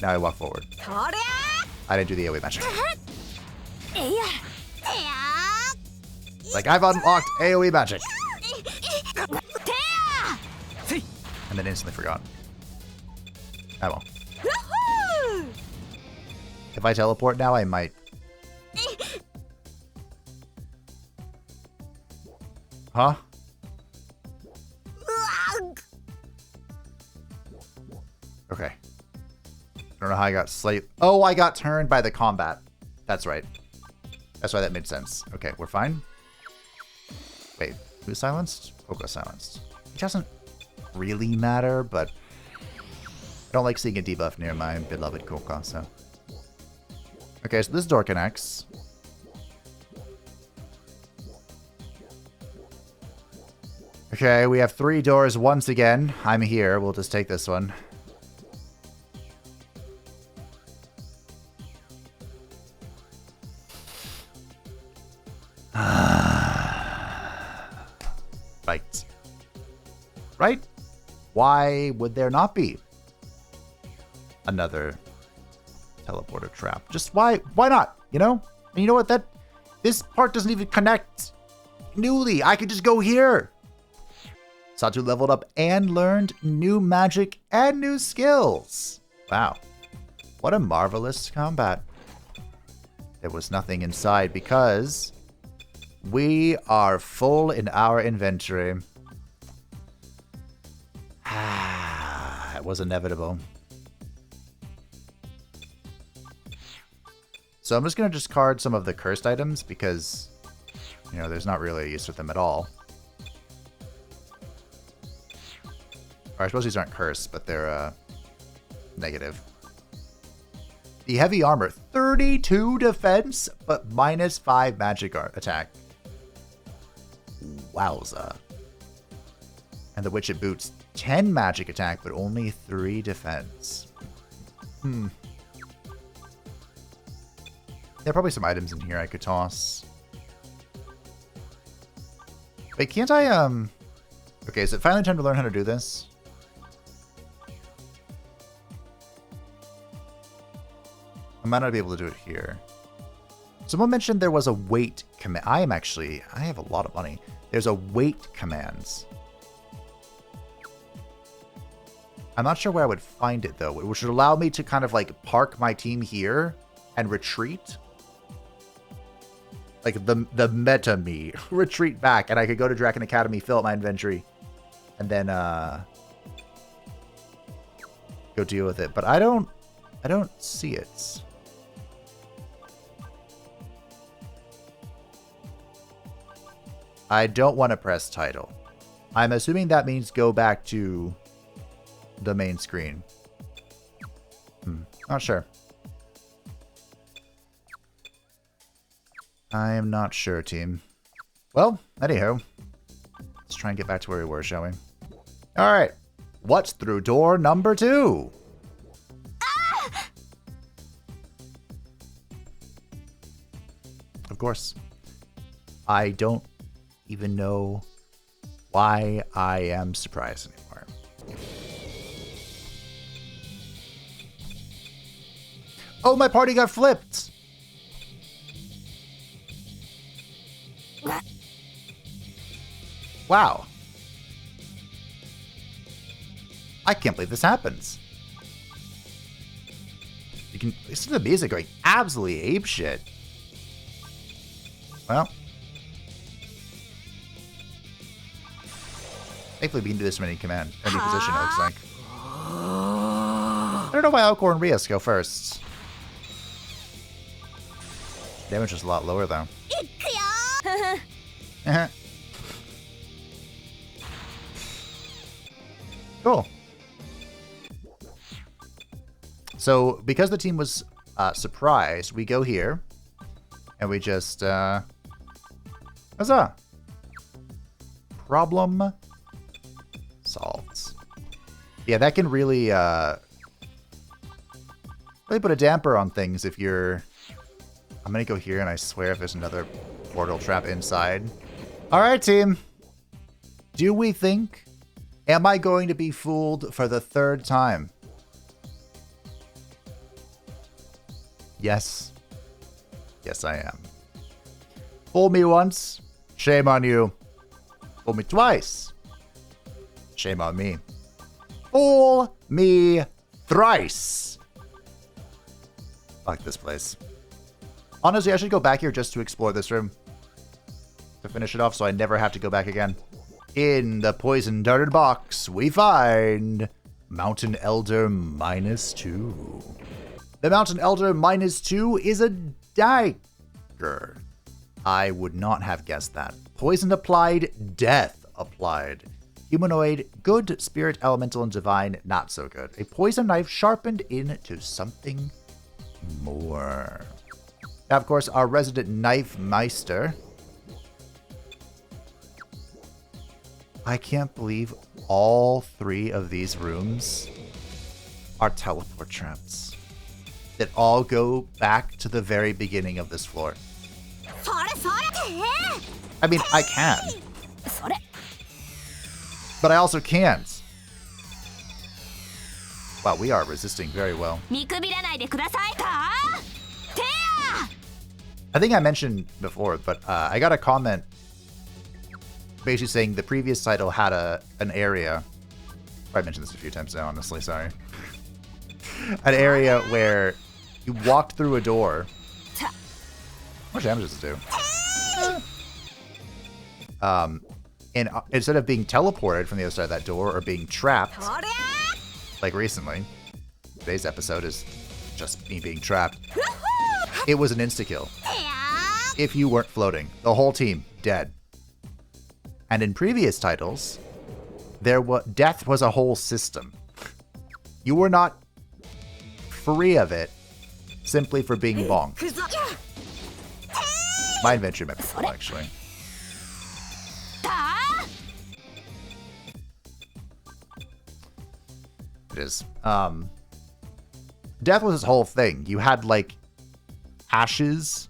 Now I walk forward. I didn't do the AoE magic. Like, I've unlocked AoE magic. And then instantly forgot. I won't. If I teleport now, I might. Huh? Okay. I don't know how I got slayed. Oh, I got turned by the combat. That's right. That's why that made sense. Okay, we're fine. Wait, who's silenced? Coco silenced. It doesn't really matter, but I don't like seeing a debuff near my beloved Coco, so. Okay, so this door connects. Okay, we have 3 doors once again. I'm here. We'll just take this one. Right. Right? Why would there not be another teleporter trap? Just why not? You know? And you know what? This part doesn't even connect newly. I could just go here. Satu leveled up and learned new magic and new skills. Wow. What a marvelous combat. There was nothing inside because we are full in our inventory. It was inevitable. So I'm just going to discard some of the cursed items because, you know, there's not really a use for them at all. Or I suppose these aren't cursed, but they're negative. The heavy armor, 32 defense, but -5 magic attack. Wowza. And the Witchet Boots, 10 magic attack, but only 3 defense. There are probably some items in here I could toss. Wait, can't I, Okay, is it finally time to learn how to do this? I might not be able to do it here. Someone mentioned there was a wait command. I have a lot of money. There's a wait commands. I'm not sure where I would find it though, which would allow me to kind of like park my team here and retreat. Like the meta me. Retreat back, and I could go to Draken Academy, fill up my inventory, and then go deal with it. But I don't see it. I don't want to press title. I'm assuming that means go back to the main screen. Not sure. I am not sure, team. Well, anyhow. Let's try and get back to where we were, shall we? Alright. What's through door number 2? Of course. I don't even know why I am surprised anymore. Oh, my party got flipped! Wow. I can't believe this happens. You can listen to the music going absolutely apeshit. Well. Thankfully we can do this in any command, any position it looks like. I don't know why Alcor and Rias go first. Damage is a lot lower though. Cool. So, because the team was surprise, we go here. And we just, huzzah! Problem solved. Yeah, that can really, really put a damper on things if you're... I'm gonna go here, and I swear if there's another portal trap inside. Alright, team. Do we think... Am I going to be fooled for the 3rd time? Yes. Yes, I am. Fool me once, shame on you. Fool me twice, shame on me. Fool me thrice. Fuck this place. Honestly, I should go back here just to explore this room. To finish it off so I never have to go back again. In the poison-darted box, we find Mountain Elder -2. The Mountain Elder -2 is a dagger. I would not have guessed that. Poison applied, death applied. Humanoid, good. Spirit, elemental, and divine, not so good. A poison knife sharpened into something more. Now, of course, our resident knife meister. I can't believe all 3 of these rooms are teleport traps that all go back to the very beginning of this floor. I mean, I can. But I also can't. Wow, we are resisting very well. I think I mentioned before, but I got a comment basically saying the previous title had an area. I mentioned this a few times now, honestly, sorry. An area where you walked through a door. How much damage does it do? And instead of being teleported from the other side of that door or being trapped, like recently, today's episode is just me being trapped. It was an insta-kill. If you weren't floating, the whole team dead. And in previous titles, death was a whole system. You were not free of it simply for being bonked. My inventory might be full, actually. It is. Death was this whole thing. You had, like, ashes.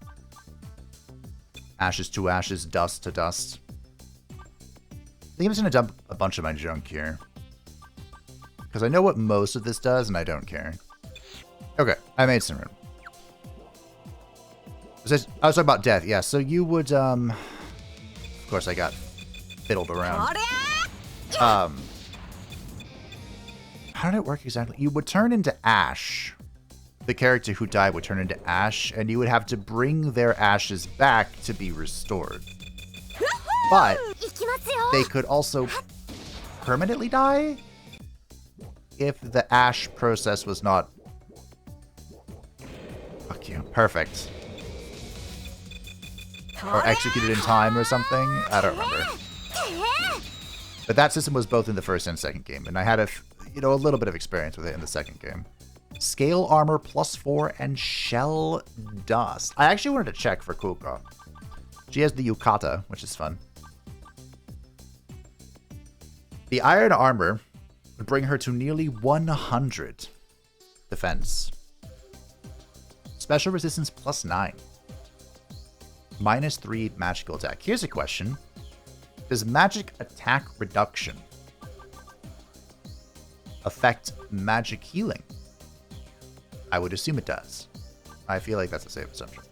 Ashes to ashes, dust to dust. I think I'm just going to dump a bunch of my junk here. Because I know what most of this does, and I don't care. Okay, I made some room. I was talking about death, yeah. So you would, of course I got fiddled around. How did it work exactly? You would turn into ash. The character who died would turn into ash, and you would have to bring their ashes back to be restored. But they could also permanently die if the ash process was not... Fuck you. Perfect. Or executed in time or something? I don't remember. But that system was both in the first and second game, and I had a little bit of experience with it in the second game. Scale armor +4 and shell dust. I actually wanted to check for Kuka. She has the yukata, which is fun. The iron armor would bring her to nearly 100 defense. Special resistance +9. -3 magical attack. Here's a question. Does magic attack reduction affect magic healing? I would assume it does. I feel like that's a safe assumption.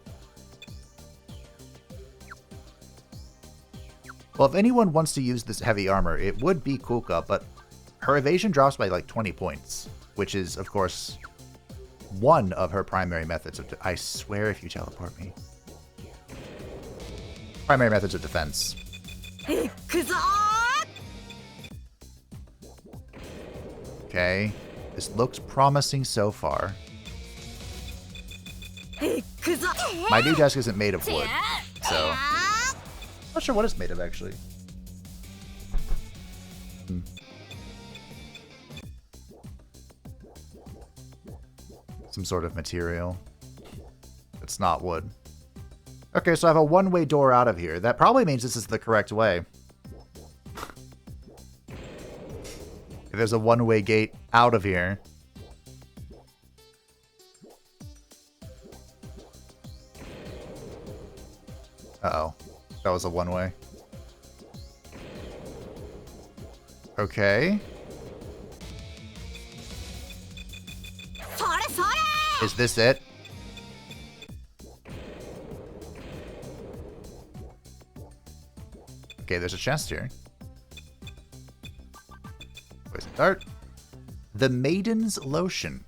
Well, if anyone wants to use this heavy armor, it would be Kuka, but her evasion drops by like 20 points, which is, of course, one of her primary methods of... I swear if you teleport me. Primary methods of defense. Okay. This looks promising so far. My new desk isn't made of wood, so... I'm not sure what it's made of, actually. Some sort of material. It's not wood. Okay, so I have a one-way door out of here. That probably means this is the correct way. If there's a one-way gate out of here. Uh-oh. That was a one-way. Okay. Is this it? Okay, there's a chest here. Poison dart. The Maiden's Lotion.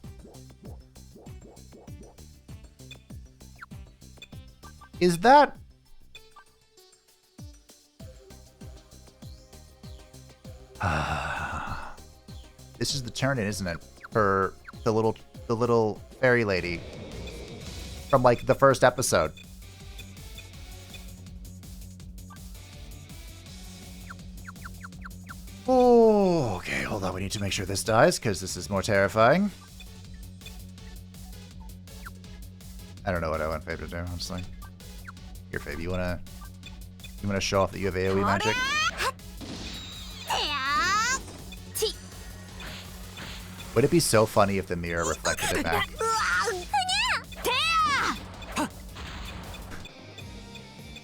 Is that... This is the turn-in, isn't it? For the little fairy lady from like the first episode. Oh, okay, hold on. We need to make sure this dies because this is more terrifying. I don't know what I want Fabe to do, honestly. Here, Fabe, you wanna show off that you have AoE magic? Would it be so funny if the mirror reflected it back?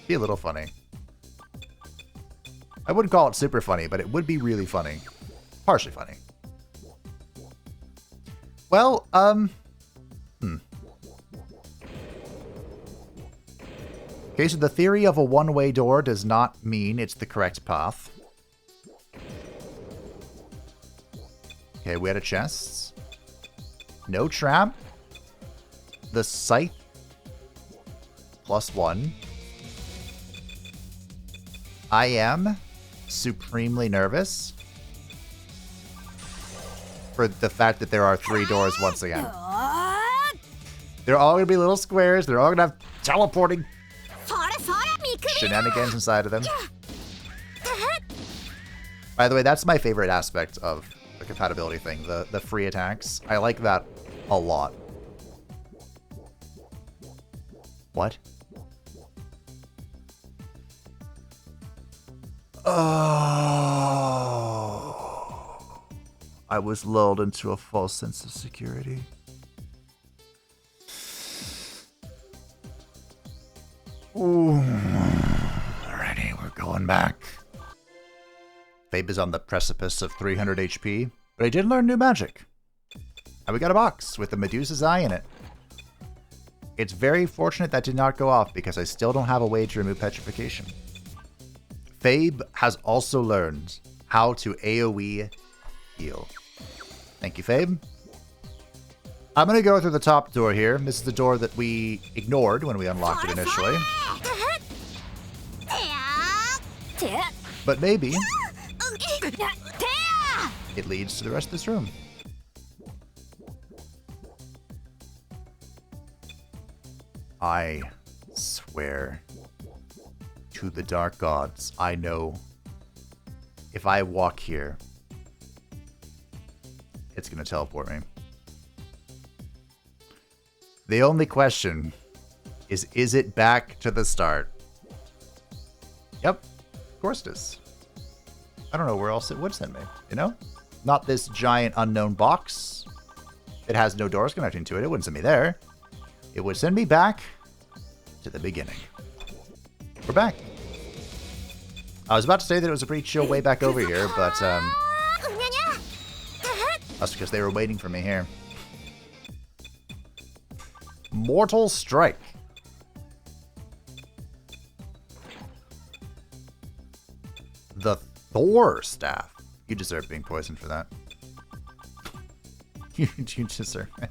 Be a little funny. I wouldn't call it super funny, but it would be really funny. Partially funny. Well, Okay, so the theory of a one-way door does not mean it's the correct path. Okay, we had a chest. No trap. The scythe. +1. I am supremely nervous for the fact that there are 3 doors once again. They're all going to be little squares. They're all going to have teleporting shenanigans inside of them. By the way, that's my favorite aspect of the compatibility thing, the free attacks. I like that a lot. What? Oh, I was lulled into a false sense of security. Ooh. Alrighty, we're going back. Fabe is on the precipice of 300 HP, but I did learn new magic. And we got a box with the Medusa's eye in it. It's very fortunate that did not go off because I still don't have a way to remove petrification. Fabe has also learned how to AoE heal. Thank you, Fabe. I'm going to go through the top door here. This is the door that we ignored when we unlocked it initially. But maybe it leads to the rest of this room. I swear to the dark gods, I know if I walk here, it's going to teleport me. The only question is it back to the start? Yep, of course it is. I don't know where else it would send me, you know? Not this giant unknown box. It has no doors connecting to it. It wouldn't send me there. It would send me back to the beginning. We're back. I was about to say that it was a pretty chill way back over here, but that's because they were waiting for me here. Mortal Strike. The Thor Staff. You deserve being poisoned for that. You deserve it.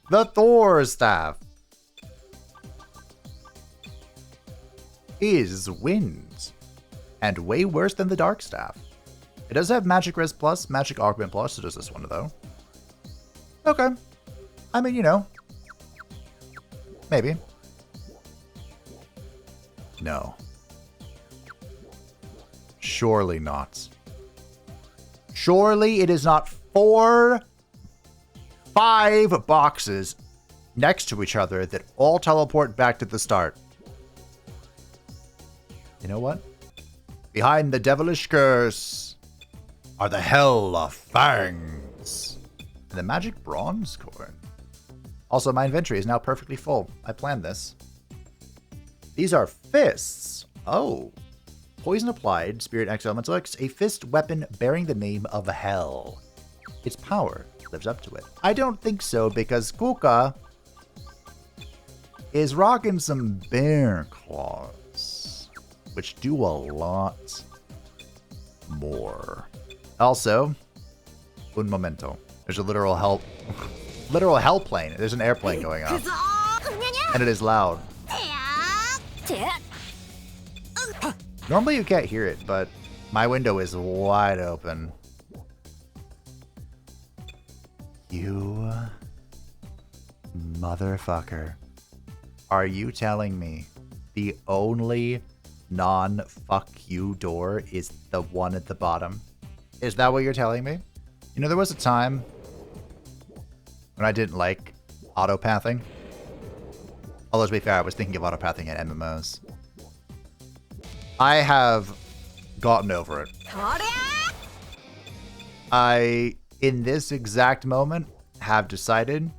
The Thor Staff is wind, and way worse than the Dark Staff. It does have Magic Res Plus, Magic Augment Plus, so does this one though. Okay. I mean, you know. Maybe. No. Surely not. Surely it is not 5 boxes next to each other that all teleport back to the start. You know what? Behind the devilish curse are the hell of fangs and the magic bronze coin. Also, my inventory is now perfectly full. I planned this. These are fists. Oh. Poison applied, Spirit X Elemental X, a fist weapon bearing the name of hell. Its power lives up to it. I don't think so, because Kuka is rocking some bear claws, which do a lot more. Also, un momento. There's a literal hell plane. There's an airplane going on. And it is loud. Normally you can't hear it, but my window is wide open. You motherfucker. Are you telling me the only non-fuck you door is the one at the bottom? Is that what you're telling me? You know, there was a time when I didn't like autopathing. Although, to be fair, I was thinking of autopathing in MMOs. I have gotten over it. I, in this exact moment, have decided,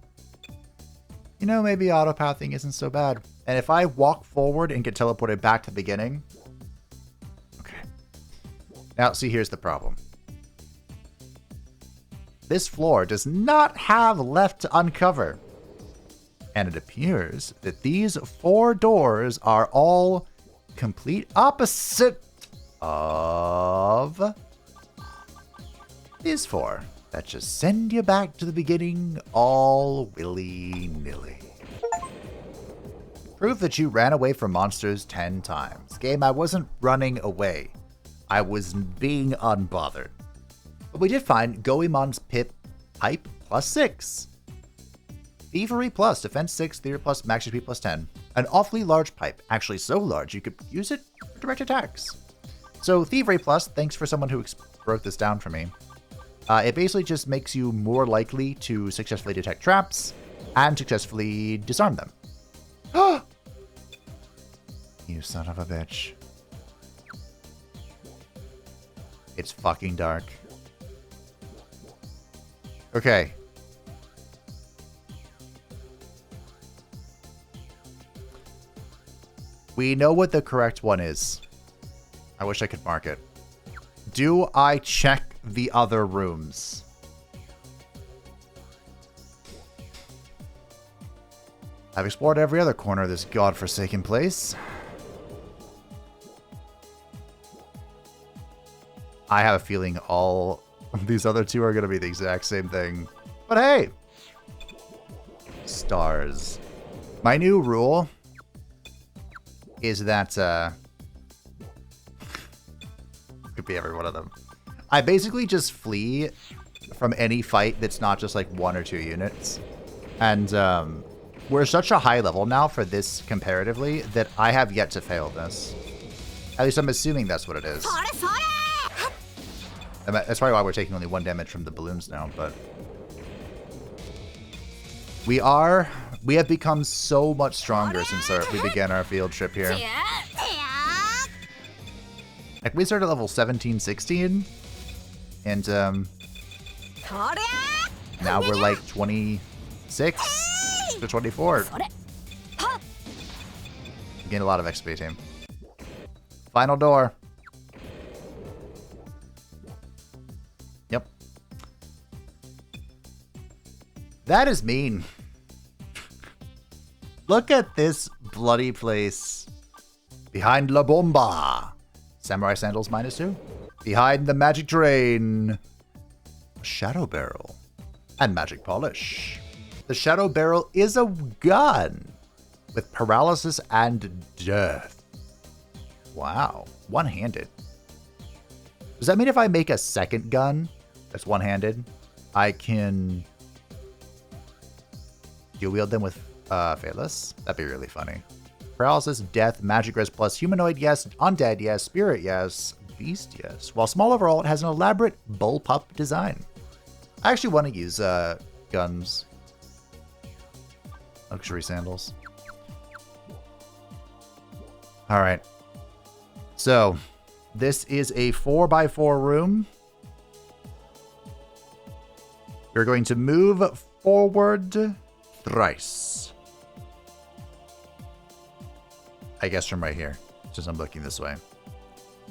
you know, maybe autopathing isn't so bad. And if I walk forward and get teleported back to the beginning... Okay. Now, see, here's the problem. This floor does not have left to uncover. And it appears that these 4 doors are all complete opposite of these 4 that just send you back to the beginning all willy-nilly. Prove that you ran away from monsters 10 times. Game, I wasn't running away. I was being unbothered. But we did find Goemon's pipe plus 6. Thievery plus, defense 6, theory plus, max HP plus 10. An awfully large pipe, actually so large you could use it for direct attacks. So Thievery plus, thanks for someone who wrote this down for me. It basically just makes you more likely to successfully detect traps and successfully disarm them. You son of a bitch. It's fucking dark. Okay. We know what the correct one is. I wish I could mark it. Do I check the other rooms? I've explored every other corner of this godforsaken place. I have a feeling all these other 2 are going to be the exact same thing. But hey! Stars. My new rule is that, could be every one of them. I basically just flee from any fight that's not just like 1 or 2 units. And, we're such a high level now for this comparatively that I have yet to fail this. At least I'm assuming that's what it is. That's probably why we're taking only 1 damage from the balloons now, but... We have become so much stronger since we began our field trip here. Like, we started at level 17, 16, and, now we're like 26 to 24. Gained a lot of XP, team. Final door. Yep. That is mean. Look at this bloody place. Behind La Bomba. Samurai Sandals -2. Behind the Magic Drain. A Shadow Barrel. And Magic Polish. The Shadow Barrel is a gun. With paralysis and death. Wow. One-handed. Does that mean if I make a second gun that's one-handed, I can dual wield them with Phaelus? That'd be really funny. Paralysis, death, magic res plus, humanoid yes, undead yes, spirit yes, beast yes. While small overall, it has an elaborate bullpup design. I actually want to use guns. Luxury sandals. Alright. So, this is a 4x4 room. We're going to move forward thrice. I guess from right here, since I'm looking this way.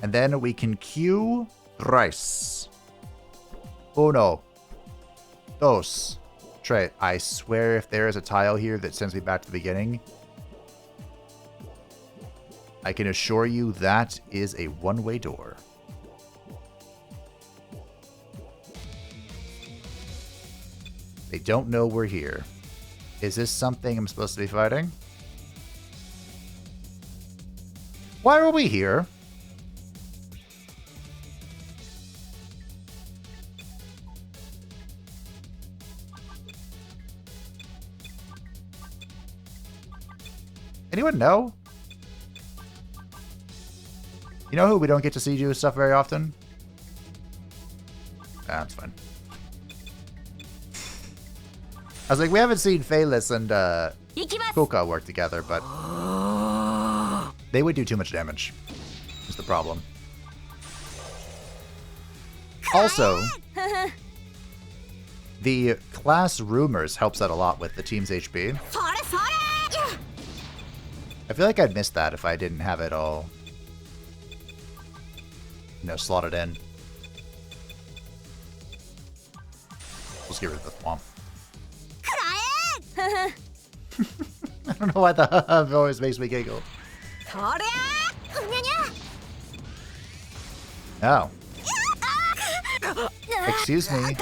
And then we can queue thrice. Uno. Dos. Tres. I swear if there is a tile here that sends me back to the beginning, I can assure you that is a one-way door. They don't know we're here. Is this something I'm supposed to be fighting? Why are we here? Anyone know? You know who we don't get to see do stuff very often? That's fine. I was like, we haven't seen Phaelus and Kuka work together, but they would do too much damage. Is the problem. Also, the class rumors helps out a lot with the team's HP. I feel like I'd miss that if I didn't have it all, you know, slotted in. Let's get rid of the swamp. I don't know why the always makes me giggle. Oh. Excuse me.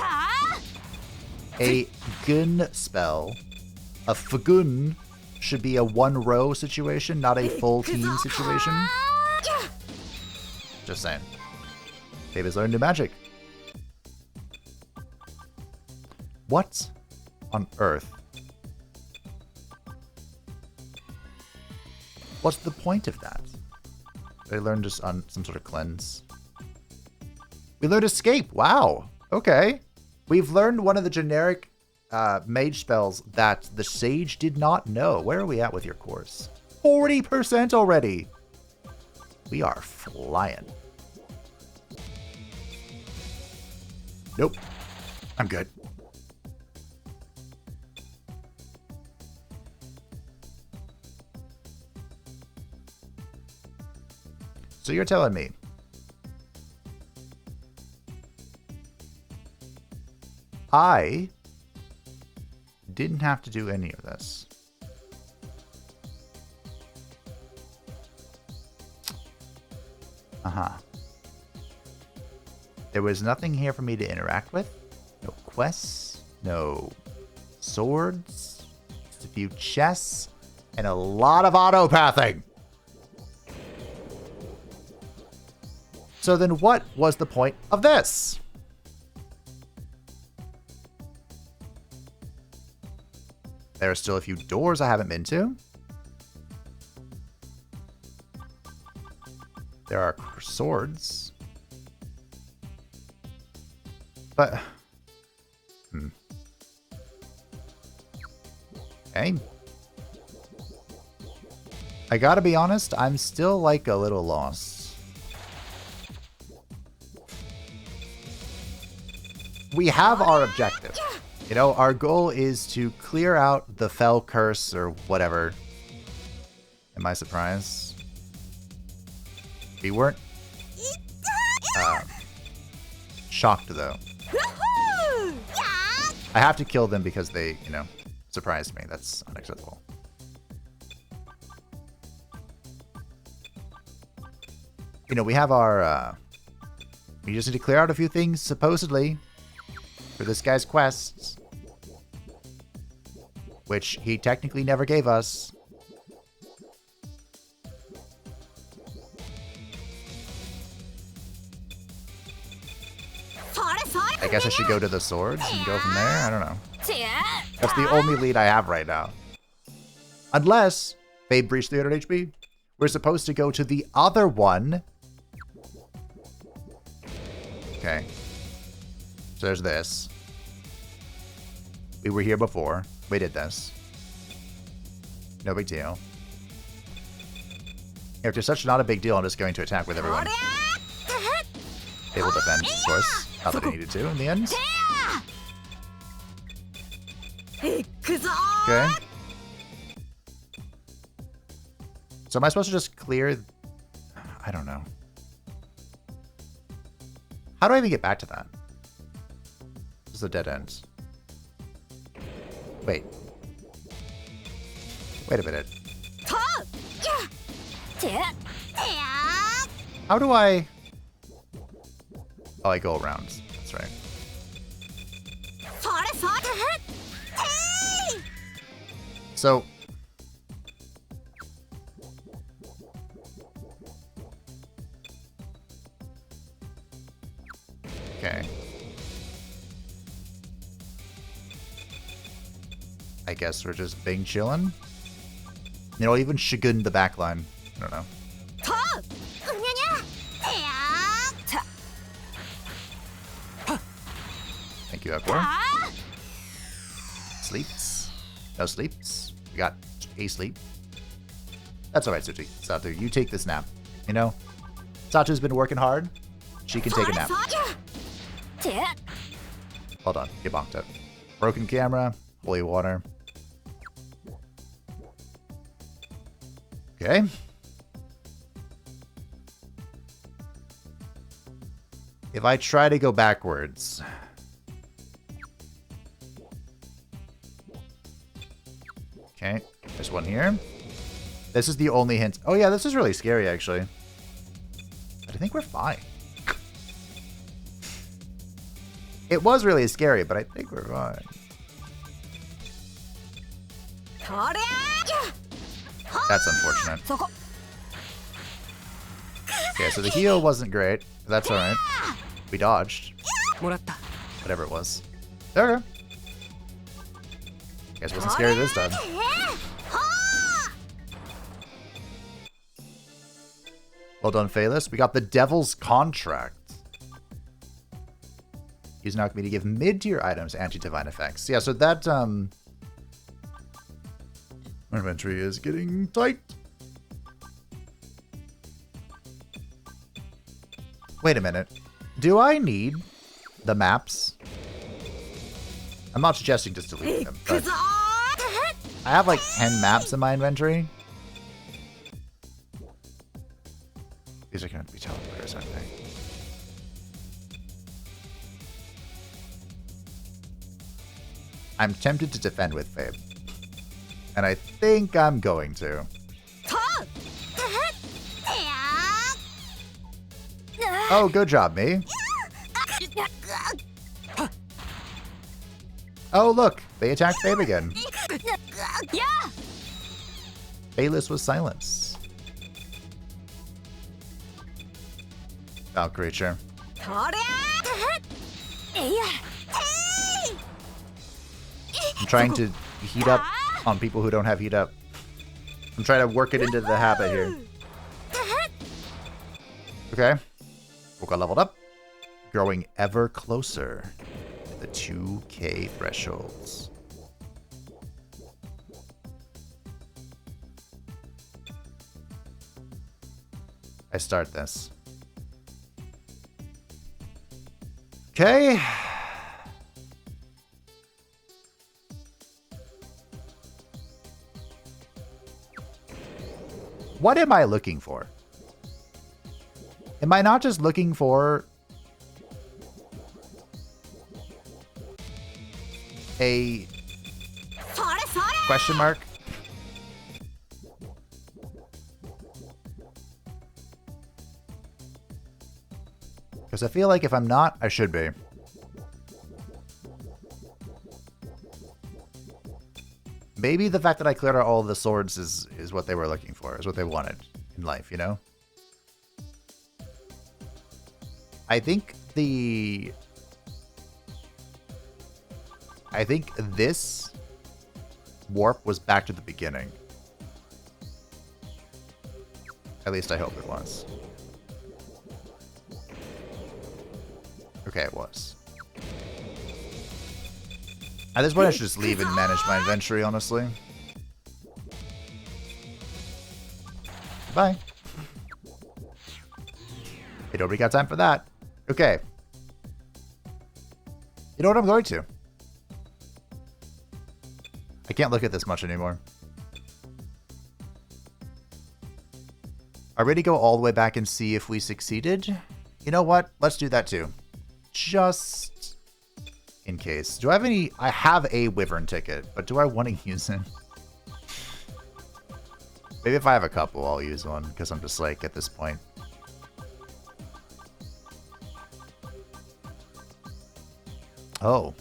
A gun spell. A fagun should be a one-row situation, not a full team situation. Just saying. Baby's learned new magic. What on earth? What's the point of that? I learned just on some sort of cleanse. We learned escape. Wow. Okay. We've learned one of the generic mage spells that the sage did not know. Where are we at with your course? 40% already. We are flying. Nope. I'm good. So you're telling me I didn't have to do any of this. There was nothing here for me to interact with. No quests, no swords, just a few chests, and a lot of auto-pathing. So then what was the point of this? There are still a few doors I haven't been to. There are swords. But... Okay. I gotta be honest, I'm still like a little lost. We have our objective. You know, our goal is to clear out the Fell Curse or whatever. Am I surprised? We weren't shocked, though. I have to kill them because they, you know, surprised me. That's unacceptable. You know, we have our... we just need to clear out a few things, supposedly, for this guy's quests. Which he technically never gave us. I guess I should go to the swords and go from there? I don't know. That's the only lead I have right now. Unless Fade Breach 300 HP. We're supposed to go to the other one. Okay. So there's this. We were here before. We did this. No big deal. If it's such not a big deal, I'm just going to attack with everyone. They will defend, of course. Not that I needed to in the end. Okay. So am I supposed to just clear... I don't know. How do I even get back to that? This is a dead end. Wait. Wait a minute. How do I... Oh, I go around. That's right. So... Okay. I guess we're just bing chillin'. You know, even Shigun the backline. I don't know. Thank you, Akor. Sleeps. No sleeps. We got a sleep. That's alright, Suchi. Satu, you take this nap. You know? Satu's been working hard. She can take a nap. Hold on. Get bonked up. Broken camera. Holy water. Okay. If I try to go backwards... Okay, there's one here. This is the only hint. Oh yeah, this is really scary, actually. But I think we're fine. It was really scary, but I think we're fine. That's unfortunate. Okay, so the heal wasn't great, but that's alright. We dodged. Whatever it was. Okay. Guess wasn't scary this time. Well done, Phaelus. We got the Devil's Contract. Use an alchemy to give mid-tier items anti-divine effects. Yeah, so that, my inventory is getting tight. Wait a minute. Do I need the maps? I'm not suggesting just deleting them, but I have like 10 maps in my inventory. These are going to be teleporters, aren't they? I'm tempted to defend with Fabe. And I think I'm going to. Oh, good job, me. Oh, look. They attacked Fabe again. Phaelus was silenced. Foul creature. I'm trying to heat up on people who don't have heat up. I'm trying to work it into the habit here. Okay. Woka leveled up. Growing ever closer to the 2K thresholds. I start this. Okay. What am I looking for? Am I not just looking for a question mark? Because I feel like if I'm not, I should be. Maybe the fact that I cleared out all of the swords is what they were looking for, is what they wanted in life, you know? I think this warp was back to the beginning. At least I hope it was. Okay, it was. At this point, I should just leave and manage my inventory, honestly. Bye. Hey, nobody got time for that. Okay. You know what I'm going to? I can't look at this much anymore. Are we ready to go all the way back and see if we succeeded? You know what? Let's do that too. Just in case. Do I have any? I have a Wyvern ticket, but do I want to use it? Maybe if I have a couple, I'll use one, because I'm just like, at this point. Oh.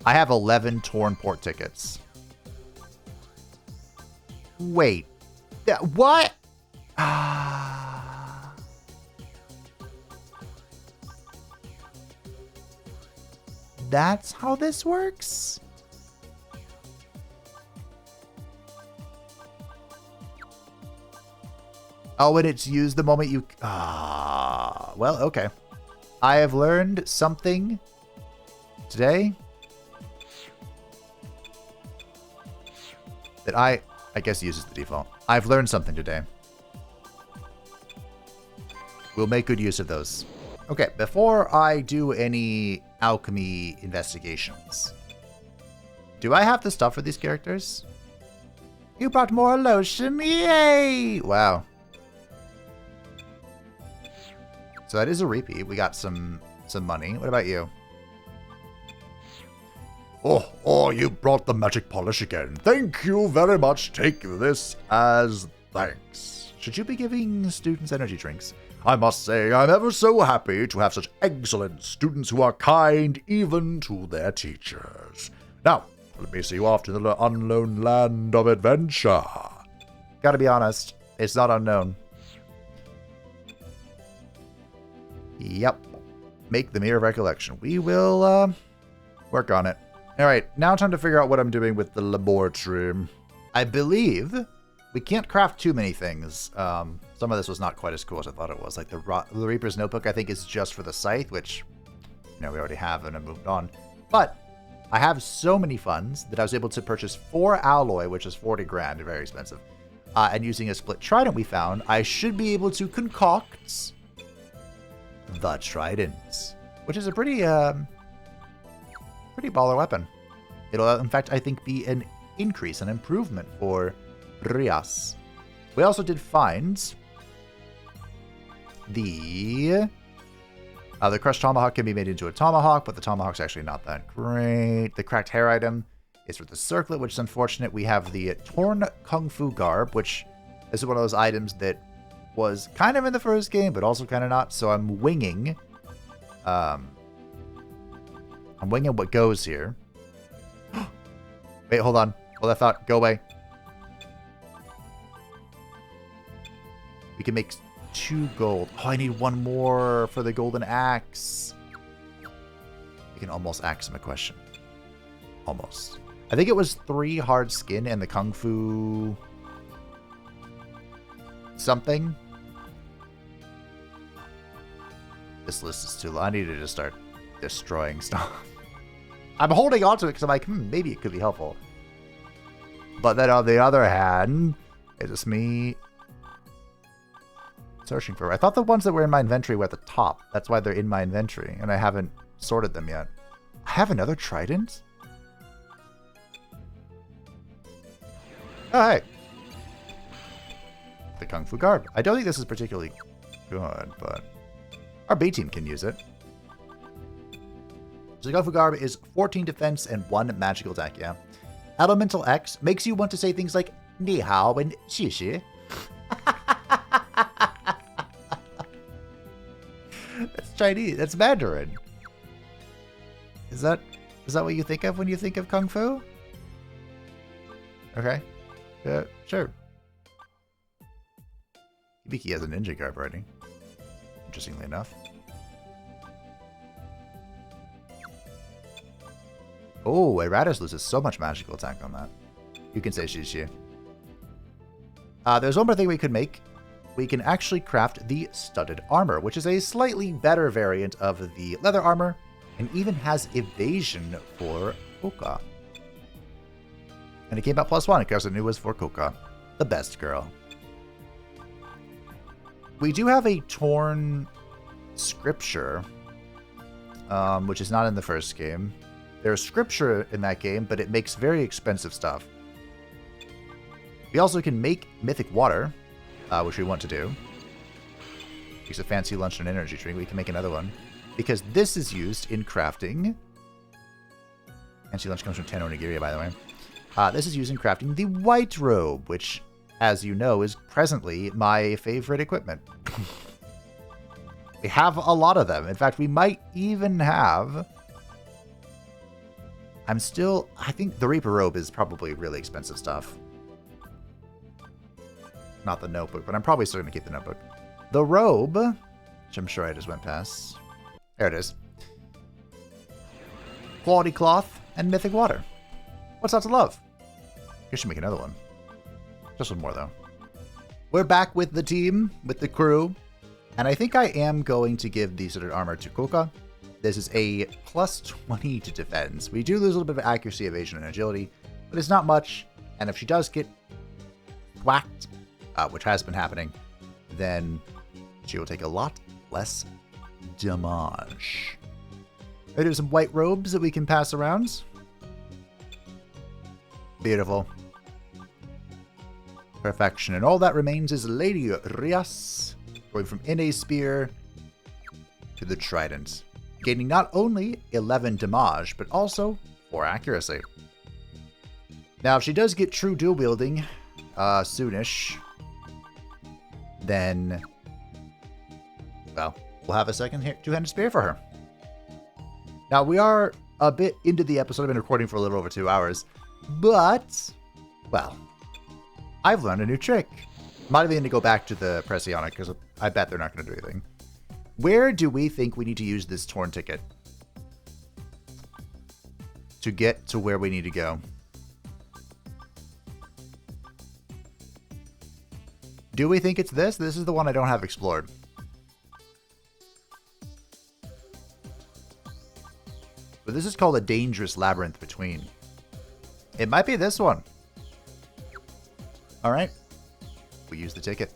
I have 11 torn port tickets. Wait. What? That's how this works? Oh, and it's used the moment you... well, okay. I have learned something today that I guess uses the default. I've learned something today. We'll make good use of those. Okay, before I do any alchemy investigations, do I have the stuff for these characters? You brought more lotion, yay! Wow. So that is a repeat. We got some money. What about you? Oh, you brought the magic polish again. Thank you very much. Take this as thanks. Should you be giving students energy drinks? I must say, I'm ever so happy to have such excellent students who are kind even to their teachers. Now, let me see you off to the unknown land of adventure. Gotta be honest, it's not unknown. Yep. Make the mirror of recollection. We will work on it. Alright, now time to figure out what I'm doing with the laboratory. I believe we can't craft too many things. Some of this was not quite as cool as I thought it was. Like the Reaper's Notebook, I think, is just for the scythe, which, you know, we already have and have moved on. But I have so many funds that I was able to purchase 4 alloy, which is 40 grand, very expensive. And using a split trident we found, I should be able to concoct the trident, which is a pretty baller weapon. It'll, in fact, I think be an increase, an improvement for Rias. We also did find the crushed tomahawk can be made into a tomahawk, but the tomahawk's actually not that great. The cracked hair item is for the circlet, which is unfortunate. We have the torn kung fu garb, which is one of those items that was kind of in the first game, but also kind of not. So I'm winging what goes here. Wait, hold on. Hold that thought. Go away. We can make 2 gold. Oh, I need 1 more for the golden axe. We can almost axe him a question. Almost. I think it was 3 hard skin and the kung fu something. This list is too long. I need to just start destroying stuff. I'm holding on to it because I'm like, maybe it could be helpful. But then on the other hand, it's just me searching for. I thought the ones that were in my inventory were at the top. That's why they're in my inventory, and I haven't sorted them yet. I have another trident? Oh, hey. The Kung Fu Garb. I don't think this is particularly good, but our B team can use it. So the Kung Fu Garb is 14 defense and 1 magical attack, yeah. Elemental X makes you want to say things like Ni hao and Xi Xi. That's Chinese. That's Mandarin. Is that what you think of when you think of Kung Fu? Okay. Sure. Hibiki has a ninja garb already. Interestingly enough. Oh, Eratus loses so much magical attack on that. You can say Shishi. There's one more thing we could make. We can actually craft the studded armor, which is a slightly better variant of the leather armor, and even has evasion for Coca. And it came out +1 because I knew it was for Coca, the best girl. We do have a torn scripture, which is not in the first game. There's scripture in that game, but it makes very expensive stuff. We also can make mythic water, which we want to do. Makes a fancy lunch and an energy drink. We can make another one. Because this is used in crafting. Fancy lunch comes from 10 onigiri, by the way. This is used in crafting the white robe, which, as you know, is presently my favorite equipment. We have a lot of them. In fact, we might even have... I think the Reaper robe is probably really expensive stuff. Not the notebook, but I'm probably still going to keep the notebook. The robe, which I'm sure I just went past. There it is. Quality cloth and mythic water. What's not to love? I should make another one. Just one more, though. We're back with the team, with the crew. And I think I am going to give the Studded Armor to Coca. This is a +20 to defense. We do lose a little bit of accuracy, evasion, and agility, but it's not much. And if she does get whacked, which has been happening, then she will take a lot less damage. There's some white robes that we can pass around. Beautiful. Perfection. And all that remains is Lady Rias, going from Inne Spear to the Trident, gaining not only 11 damage, but also 4 accuracy. Now, if she does get true dual wielding soonish, then, well, we'll have a second two-handed spear for her. Now, we are a bit into the episode. I've been recording for a little over 2 hours, but, well, I've learned a new trick. I'm not even going to go back to the Pressionic because I bet they're not going to do anything. Where do we think we need to use this torn ticket to get to where we need to go? Do we think it's this? This is the one I don't have explored. But this is called a dangerous labyrinth between. It might be this one. All right. We use the ticket.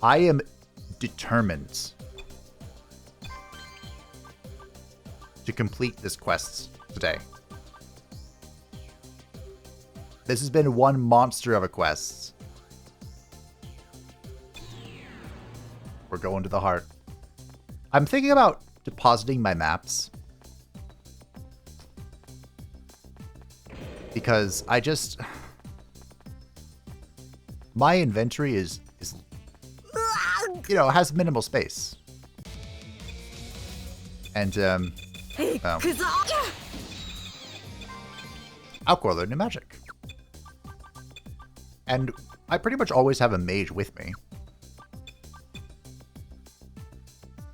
I am determined to complete this quest today. This has been one monster of a quest. We're going to the heart. I'm thinking about depositing my maps, because my inventory is has minimal space. And Alcor learned new magic. And I pretty much always have a mage with me.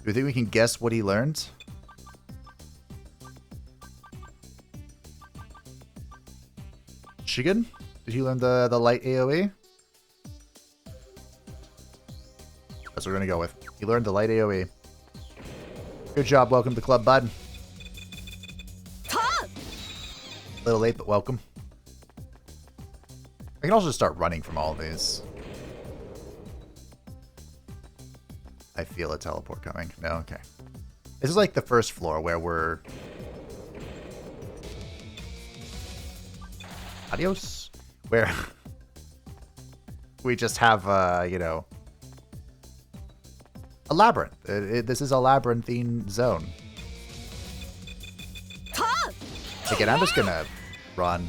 Do you think we can guess what he learned? Shigen? Did he learn the light AoE? That's what we're going to go with. He learned the light AoE. Good job. Welcome to the club, bud. A little late, but welcome. I can also just start running from all of these. I feel a teleport coming. No, okay. This is like the first floor where we're... Adios? Where we just have, a labyrinth. This is a labyrinthine zone. Again, I'm just gonna run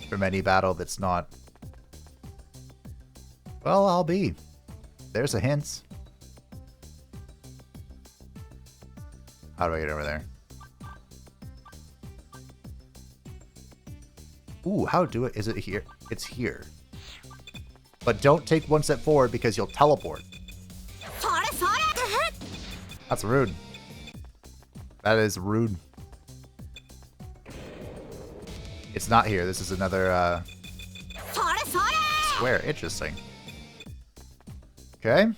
from any battle that's not... Well, I'll be. There's a hint. How do I get over there? Ooh, how do it? Is it here? It's here. But don't take one step forward because you'll teleport. That's rude. That is rude. It's not here. This is another square. Interesting. Okay.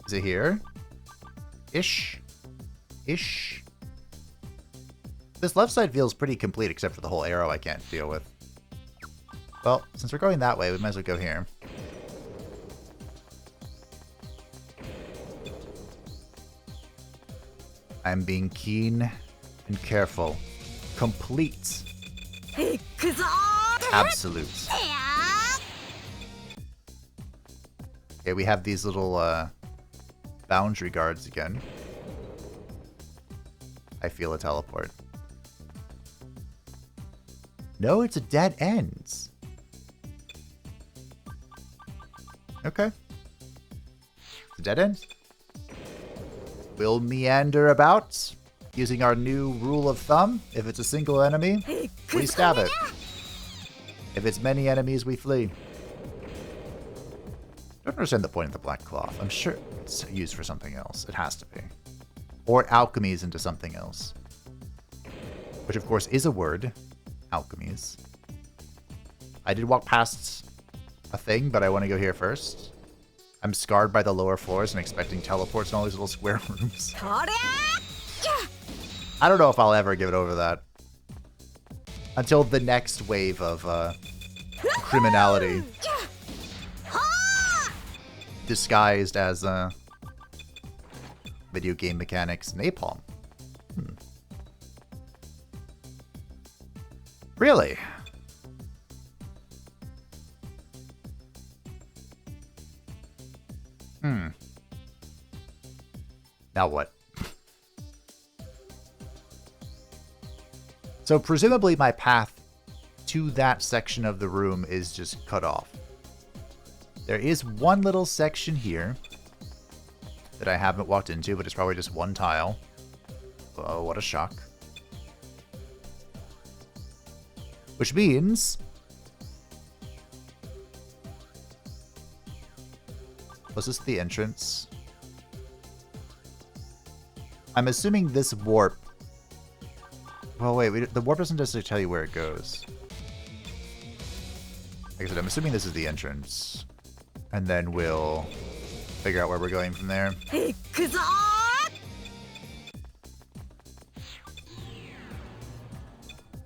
Is it here? Ish. Ish. This left side feels pretty complete except for the whole arrow I can't deal with. Well, since we're going that way, we might as well go here. I'm being keen and careful. Complete. Absolute. Okay, we have these little boundary guards again. I feel a teleport. No, it's a dead end. Okay. It's a dead end. We'll meander about, using our new rule of thumb. If it's a single enemy, we stab it. If it's many enemies, we flee. I don't understand the point of the black cloth. I'm sure it's used for something else. It has to be. Or alchemies into something else. Which, of course, is a word. Alchemies. I did walk past a thing, but I want to go here first. I'm scarred by the lower floors and expecting teleports in all these little square rooms. I don't know if I'll ever give it over that. Until the next wave of criminality. Disguised as video game mechanics napalm. Really? Now what? So presumably my path to that section of the room is just cut off. There is one little section here that I haven't walked into, but it's probably just one tile. Oh, what a shock. Which means... was this the entrance? I'm assuming this warp... well, wait, the warp doesn't necessarily tell you where it goes. Like I said, I'm assuming this is the entrance. And then we'll figure out where we're going from there.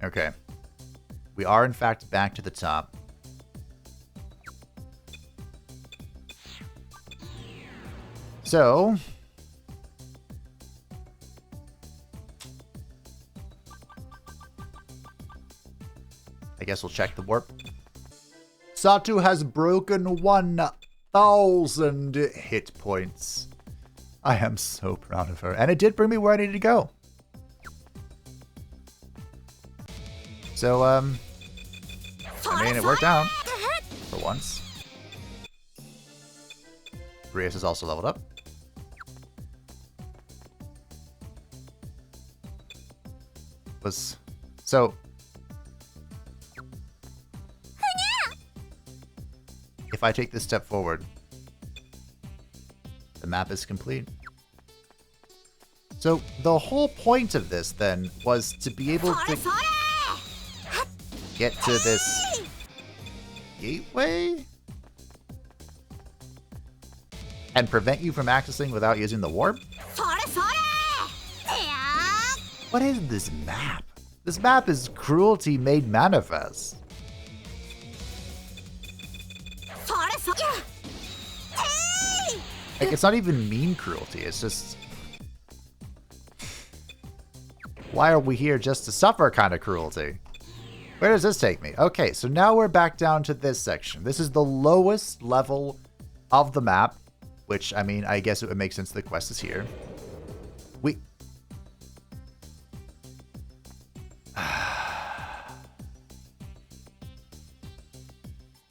Okay. We are, in fact, back to the top. So... I guess we'll check the warp. Satu has broken 1,000 hit points. I am so proud of her. And it did bring me where I needed to go. So, I mean, it worked out. For once. Rias is also leveled up. So... if I take this step forward, the map is complete. So the whole point of this then was to be able to get to this gateway and prevent you from accessing without using the warp? What is this map? This map is cruelty made manifest. Like, it's not even mean cruelty, it's just... why are we here just to suffer kind of cruelty? Where does this take me? Okay, so now we're back down to this section. This is the lowest level of the map, which, I mean, I guess it would make sense the quest is here. We...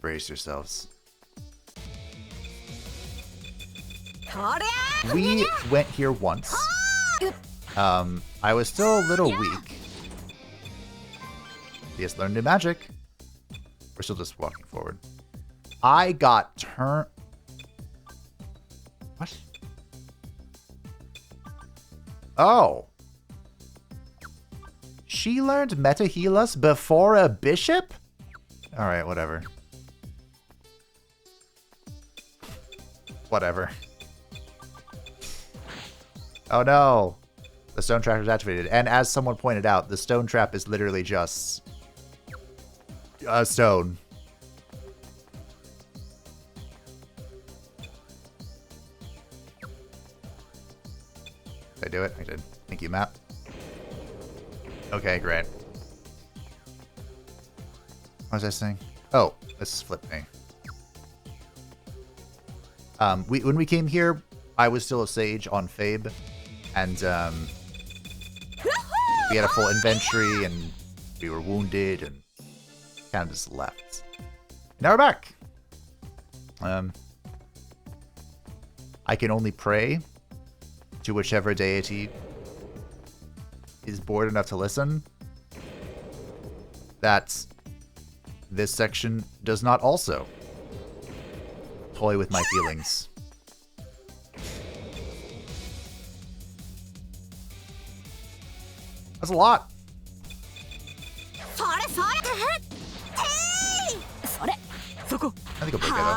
brace yourselves. We went here once. I was still a little weak. Yes, learn new magic. We're still just walking forward. I got turned... what? Oh. She learned Meta Healus before a bishop? Alright, whatever. Whatever. Oh no! The stone trap is activated. And as someone pointed out, the stone trap is literally just a stone. Did I do it? I did. Thank you, map. Okay, great. What was I saying? Oh, this flipped me. When we came here, I was still a sage on Fabe, and we had a full inventory, and we were wounded, and kind of just left. Now we're back. I can only pray to whichever deity is bored enough to listen that this section does not also toy with my feelings. That's a lot. I think it'll be okay though.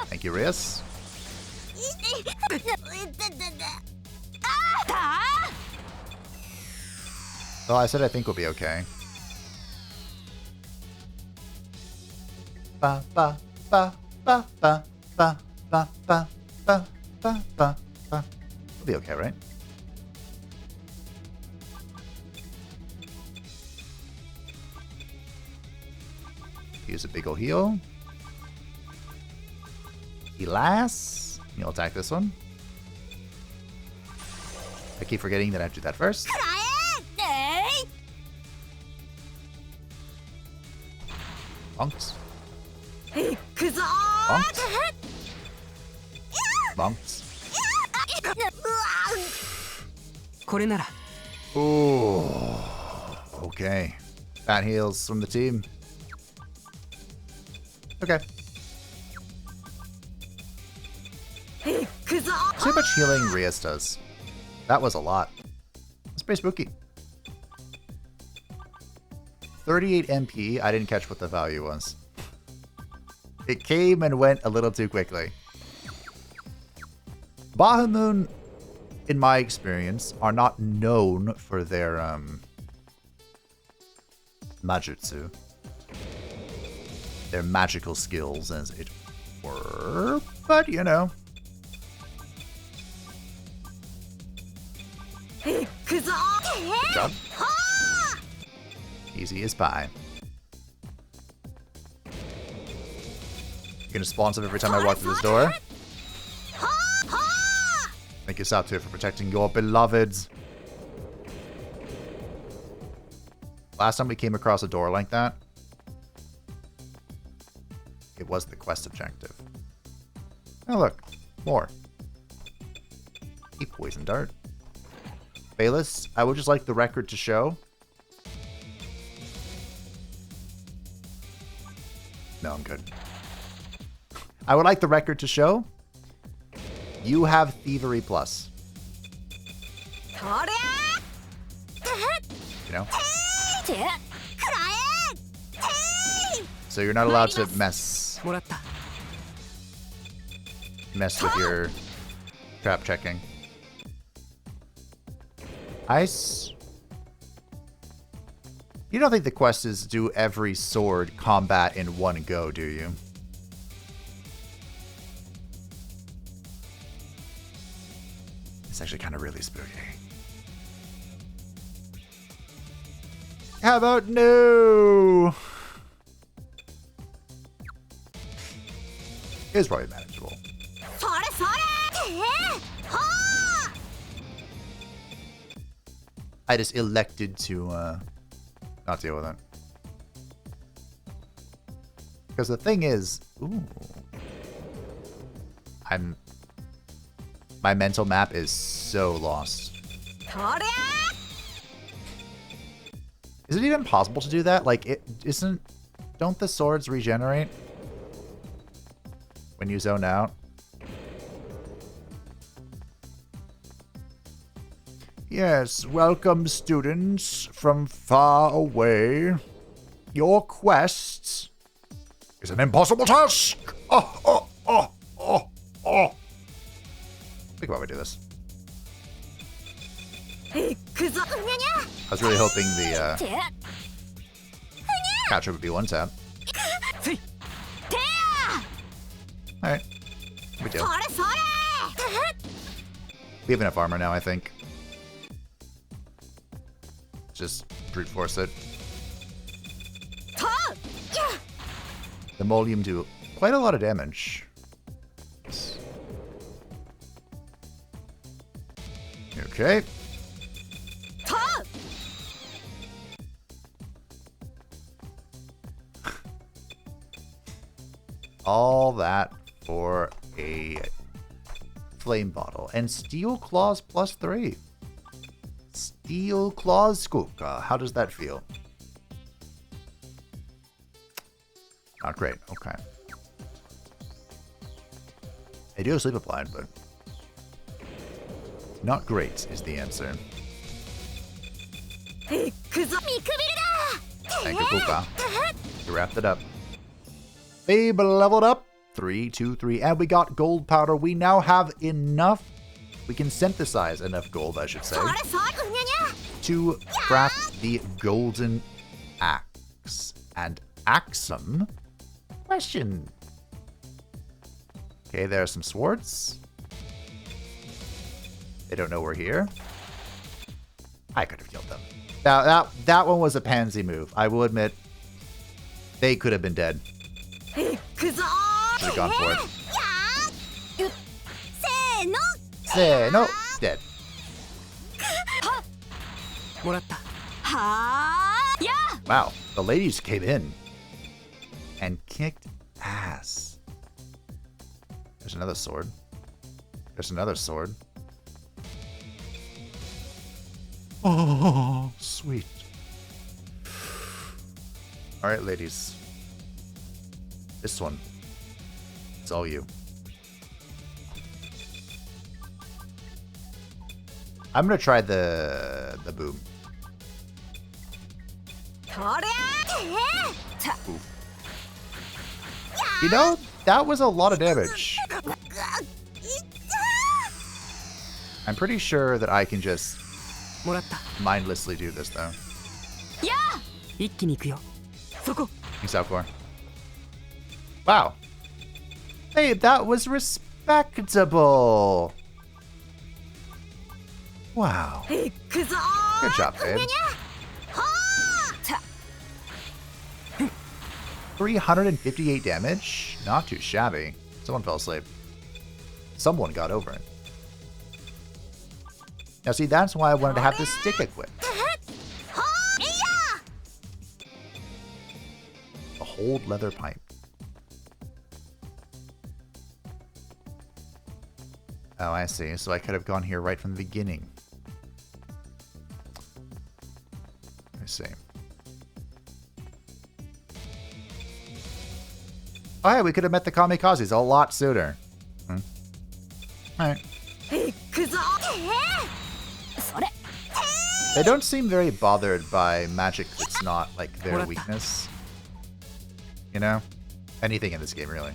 Thank you, Rias. Well, I said I think we'll be okay. Ba ba ba ba ba ba ba ba ba ba ba ba. We'll be okay, right? Use a big ol' heal. Elias, you'll attack this one. I keep forgetting that I have to do that first. Bonks. Bonks. Bonks. Oh, okay. Fat heals from the team. Okay. See how much healing Rias does. That was a lot. It's pretty spooky. 38 MP. I didn't catch what the value was. It came and went a little too quickly. Bahamut, in my experience, are not known for their Majutsu. Their magical skills, as it were. But, you know. Good job. Easy as pie. You're gonna spawn stuff every time I walk through this door. Thank you, Satu, for protecting your beloveds. Last time we came across a door like that, it was the quest objective. Oh look, more. A poison dart. Bayless, I would just like the record to show. No, I'm good. I would like the record to show. You have Thievery Plus. You know? So you're not allowed to mess with your trap checking. Ice. You don't think the quest is do every sword combat in one go, do you? It's actually kind of really spooky. How about no? It's probably manageable. I just elected to not deal with it. Because the thing is, ooh, my mental map is so lost. Is it even possible to do that? Like, don't the swords regenerate when you zone out? Yes, welcome students from far away. Your quest is an impossible task. Think about how we do this. I was really hoping the catcher would be one tap. Alright. We do. We have enough armor now, I think. Just brute force it. The Molium do quite a lot of damage. Okay. All that for a flame bottle. And Steel Claws +3. Steel Claws Skuka. How does that feel? Not great. Okay. I do have sleep applied, but not great is the answer. Thank you, Kuka. You wrapped it up. Babe leveled up. 3, 2, 3. And we got gold powder. We now have enough. We can synthesize enough gold, I should say, to craft the golden axe. And Axum? Question. Okay, there are some swords. They don't know we're here. I could have killed them. That one was a pansy move. I will admit, they could have been dead. Should have gone for it. No, dead. Wow, the ladies came in and kicked ass. There's another sword. There's another sword. Oh, sweet. All right, ladies. This one. It's all you. I'm gonna try the boom. Oof. You know, that was a lot of damage. I'm pretty sure that I can just mindlessly do this, though. Thanks, Alcor. Wow. Hey, that was respectable. Wow. Good job, babe. 358 damage? Not too shabby. Someone fell asleep. Someone got over it. Now see, that's why I wanted to have the stick equipped. A hold leather pipe. Oh, I see. So I could have gone here right from the beginning. I see. Oh yeah, we could have met the Kamikazes a lot sooner. Alright. They don't seem very bothered by magic that's not, like, their weakness. You know? Anything in this game, really.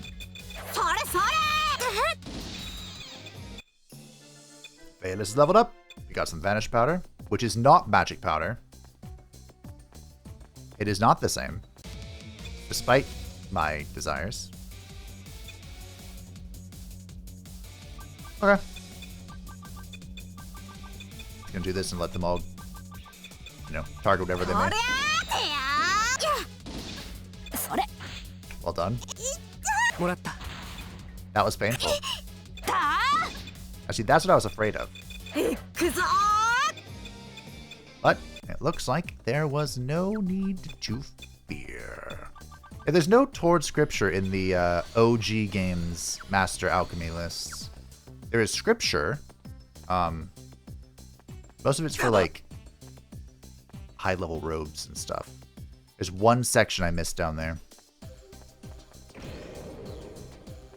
Bayless is leveled up. We got some Vanish Powder, which is not magic powder. It is not the same, despite my desires. Okay. Just gonna do this and let them all, you know, target whatever they may. Well done. That was painful. Actually, that's what I was afraid of. But it looks like there was no need to fear. Yeah, there's no Toward Scripture in the OG games Master Alchemy lists. There is Scripture. Most of it's for, like, high-level robes and stuff. There's one section I missed down there.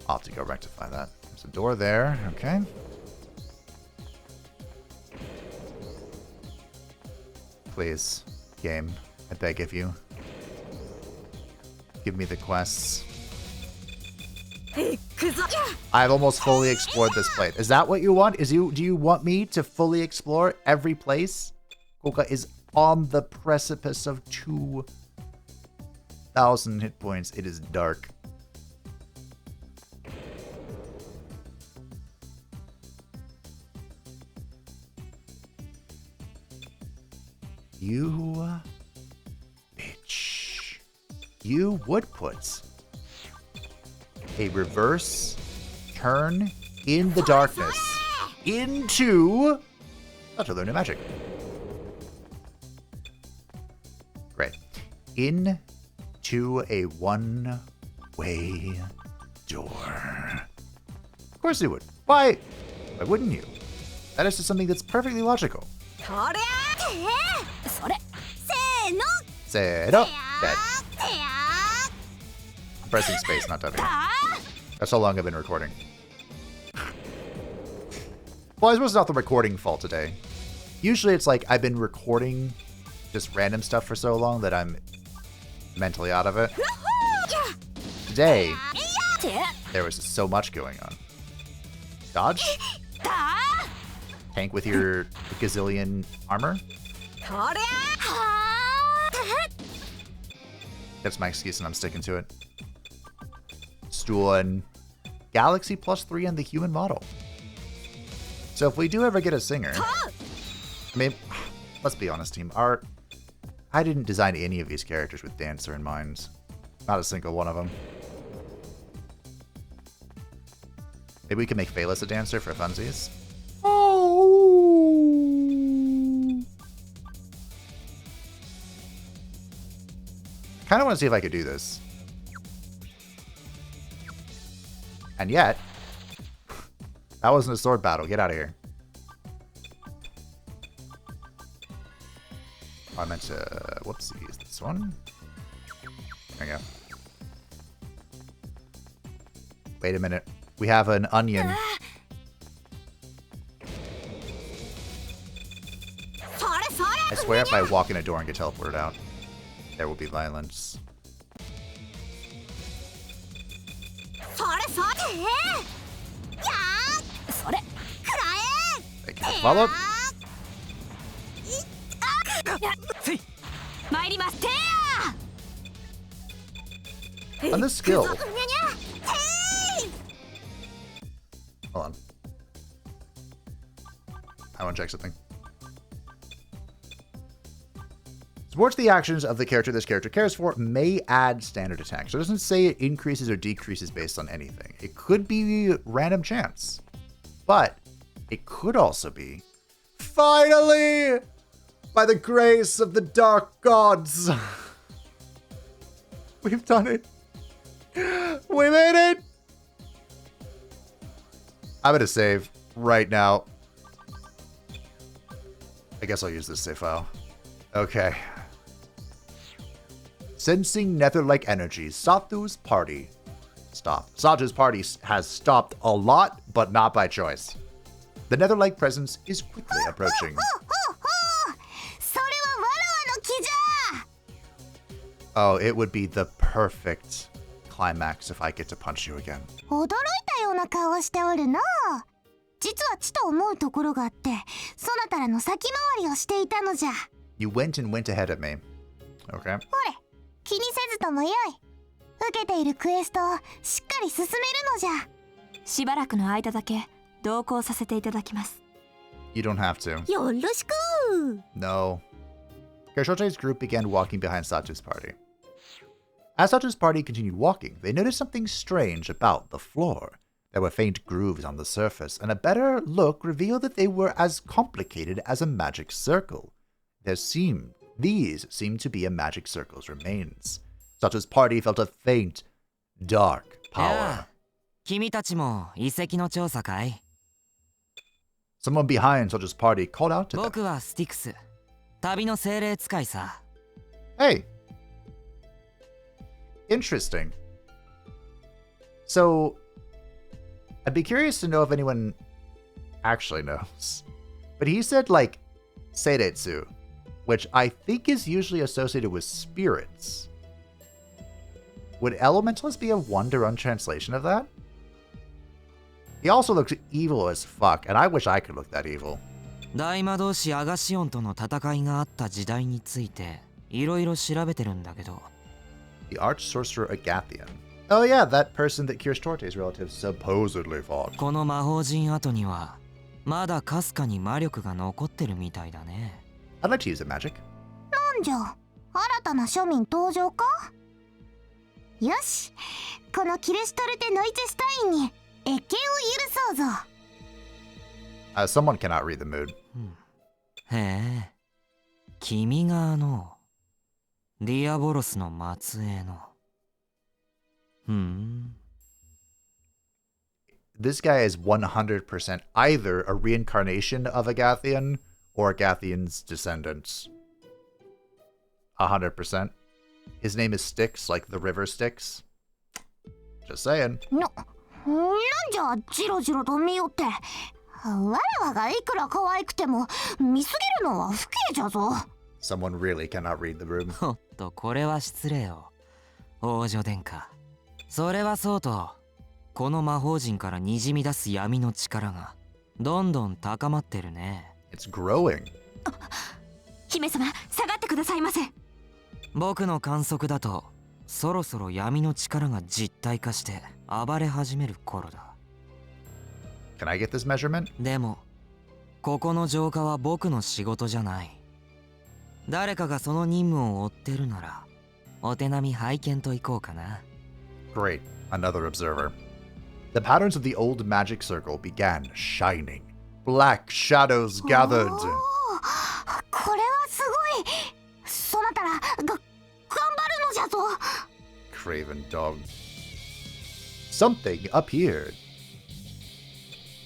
I'll have to go rectify that. There's a door there. Okay. Please, game, I beg of you. Give me the quests. I've almost fully explored this place. Is that what you want? Do you want me to fully explore every place? Koka is on the precipice of 2,000 hit points. It is dark. You bitch. You would put a reverse turn in the darkness into to learn new magic. Great. Into a one-way door. Of course you would. Why wouldn't you? That is just something that's perfectly logical. Say no. Dead. I'm pressing space, not typing. That's how long I've been recording. Well, I suppose it's not the recording fault today. Usually it's like I've been recording just random stuff for so long that I'm mentally out of it. Today, there was so much going on. Dodge? Tank with your gazillion armor? That's my excuse and I'm sticking to it. Stun. Galaxy +3 on the human model. So if we do ever get a singer, I mean, let's be honest, team. I didn't design any of these characters with Dancer in mind. Not a single one of them. Maybe we can make Phaelus a dancer for funsies. Kind of want to see if I could do this. And yet, that wasn't a sword battle. Get out of here. Oh, I meant to... Whoopsies. This one? There you go. Wait a minute. We have an onion. I swear if I walk in a door and get teleported out, there will be violence. Thank you. Follow. On this skill. Hold on. I want to check something. Supports the actions of the character this character cares for, may add standard attacks. So it doesn't say it increases or decreases based on anything. It could be random chance. But it could also be, finally, by the grace of the dark gods, we've done it. We made it. I'm going to save right now. I guess I'll use this save file. Okay. Sensing nether-like energies, Satu's party stopped. Satu's party has stopped a lot, but not by choice. The nether-like presence is quickly approaching. Oh, it would be the perfect climax if I get to punch you again. You went and went ahead of me. Okay. 気にせずともよい。受けているクエストをしっかり進めるのじゃ。しばらくの間だけ同行させていただきます。You don't have to. よろしく。No. Kershote's group began walking behind Satu's party. As Satu's party continued walking, they noticed something strange about the floor. There were faint grooves on the surface, and a better look revealed that they were as complicated as a magic circle. These seemed to be a magic circle's remains. Satu's party felt a faint, dark power. Someone behind Satu's party called out to them. Hey. Interesting. So, I'd be curious to know if anyone actually knows. But he said, like, Seiretsu, which I think is usually associated with spirits. Would Elementalist be a one-to-one translation of that? He also looks evil as fuck, and I wish I could look that evil. 大魔導士アガシオンとの戦いがあった時代についていろいろ調べてるんだけど。The arch sorcerer Agathian. Oh yeah, that person that Kirstorte's relatives supposedly fought. この魔法陣跡にはまだかすかに魔力が残ってるみたいだね。I'd like to use a magic. なんじゃ、新たな庶民登場か。よし、このキルシュトルテ・ノイチェスタインに謁見を許そうぞ。Someone cannot read the mood. へえ、君がディアボロスの末裔の。This guy is 100% either a reincarnation of Agathian or Agathian's descendants. 100%. His name is Styx, like the river Styx. Just saying. なんじゃ、ジロジロと見よって。我らがいくら可愛くても見すぎるのは不敬じゃぞ。Someone really cannot read the room. おっと、これは失礼よ。王女殿下。それはそうと、この魔法陣からにじみ出す闇の力がどんどん高まってるね。It's growing. 姫様、下がってくださいませ。僕の観測だと、そろそろ闇の力が実体化して暴れ始める頃だ。Can I get this measurement? でも、ここの浄化は僕の仕事じゃない。誰かがその任務を追ってるなら、お手並み拝見といこうかな。Great, another observer. The patterns of the old magic circle began shining. Black shadows gathered. これはすごい。そなたら頑張るのじゃぞ。Craven dog. Something appeared.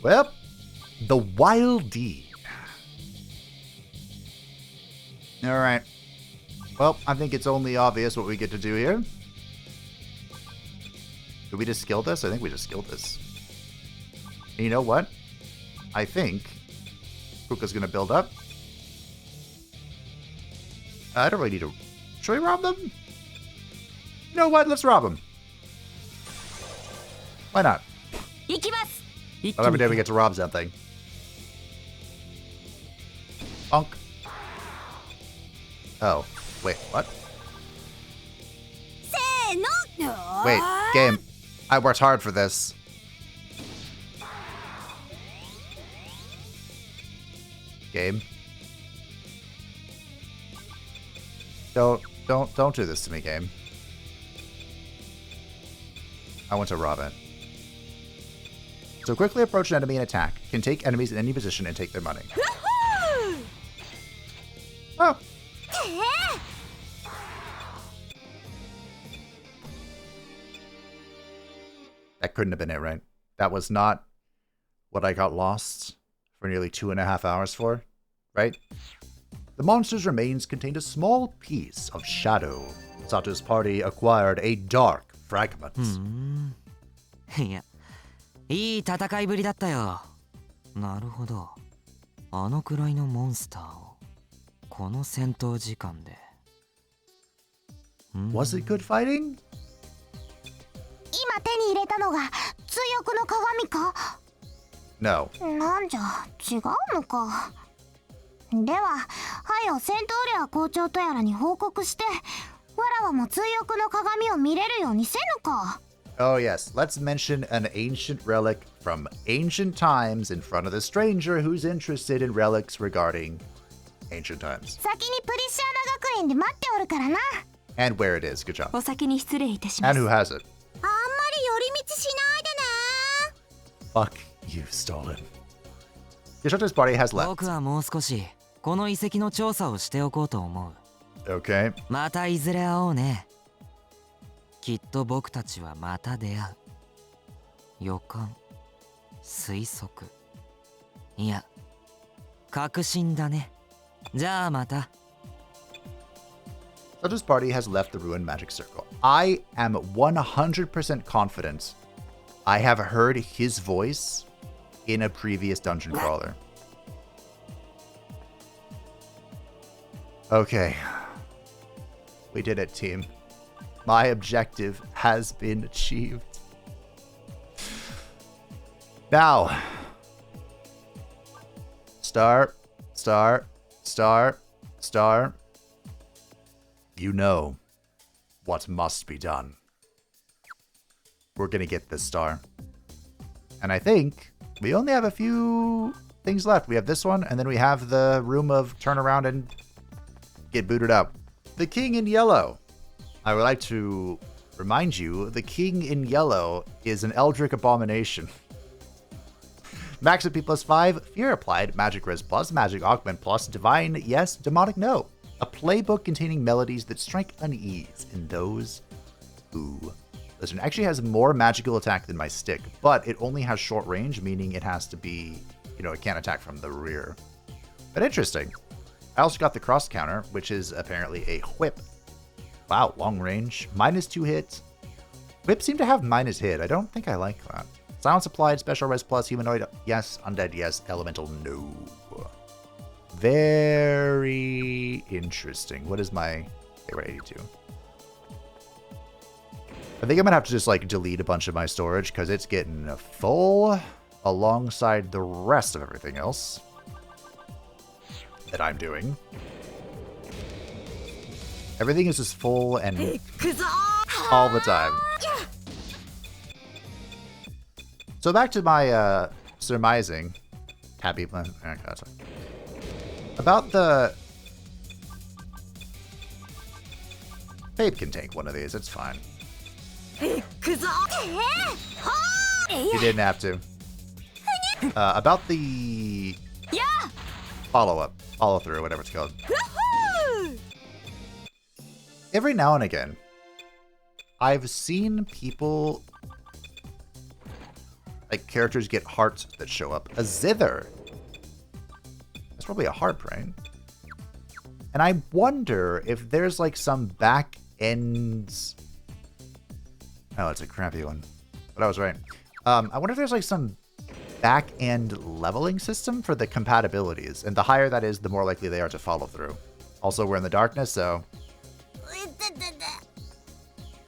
Well, the wild deed. Alright. Well, I think it's only obvious what we get to do here. Did we just skill this? I think we just skilled this. And you know what? I think Puka's gonna build up. I don't really need to... Should we rob them? You know what? Let's rob them. Why not? Not every day we get to rob something. Bonk. Oh, wait, what? Wait, game. I worked hard for this. Game. Don't do this to me, game. I want to rob it. So quickly approach an enemy and attack. Can take enemies in any position and take their money. Oh. That couldn't have been it, right? That was not what I got lost for nearly 2.5 hours for, right? The monster's remains contained a small piece of shadow. Sato's party acquired a dark fragment. いや、いい戦いぶりだったよ。なるほど。あのくらいのモンスターをこの戦闘時間で。Was it good fighting? 今手に入れたのが通訳の鏡か？ No. なんじゃ、違うのか。では、はよセントーレア校長とやらに報告して、わらわも通訳の鏡を見れるようにせぬか。Oh yes, let's mention an ancient relic from ancient times in front of the stranger who's interested in relics regarding ancient times. 先にプリシアナ学園で待っておるからな。And where it is, good job. お先に失礼いたします。 And who has it? あんまり寄り道しないでね。 Fuck you, Stolen. Yoshota's party has left. 僕はもう少しこの遺跡の調査をしておこうと思う。Okay. またいずれ会おうね。きっと僕たちはまた出会う。予感、推測。いや、確信だね。じゃあまた。Sato's party has left the ruined magic circle. I am 100% confident I have heard his voice in a previous dungeon crawler. Okay. We did it, team. My objective has been achieved. Now, star, star, star, star. You know what must be done. We're gonna get this star. And I think we only have a few things left. We have this one, and then we have the room of turn around and get booted out. The King in Yellow. I would like to remind you, the King in Yellow is an Eldritch abomination. Max AP +5, Fear applied, Magic Res plus, Magic Augment plus, Divine yes, Demonic no. A playbook containing melodies that strike unease in those who listen. It actually has more magical attack than my stick, but it only has short range, meaning it has to be, it can't attack from the rear. But interesting. I also got the cross counter, which is apparently a whip. Wow, long range, -2 hits. Whips seem to have minus hit. I don't think I like that. Silence applied, special res plus, humanoid yes, undead yes, elemental no. Very interesting. What is my... Okay, we're 82. I think I'm gonna have to just delete a bunch of my storage because it's getting full alongside the rest of everything else that I'm doing. Everything is just full and all the time. So back to my surmising. Happy plan. About the... Faith can take one of these, it's fine. You didn't have to. About the... Follow-up. Follow-through, whatever it's called. Every now and again, I've seen people... characters get hearts that show up. A zither. That's probably a harp, right? And I wonder if there's some back ends... Oh, it's a crappy one. But I was right. I wonder if there's some back end leveling system for the compatibilities. And the higher that is, the more likely they are to follow through. Also, we're in the darkness, so...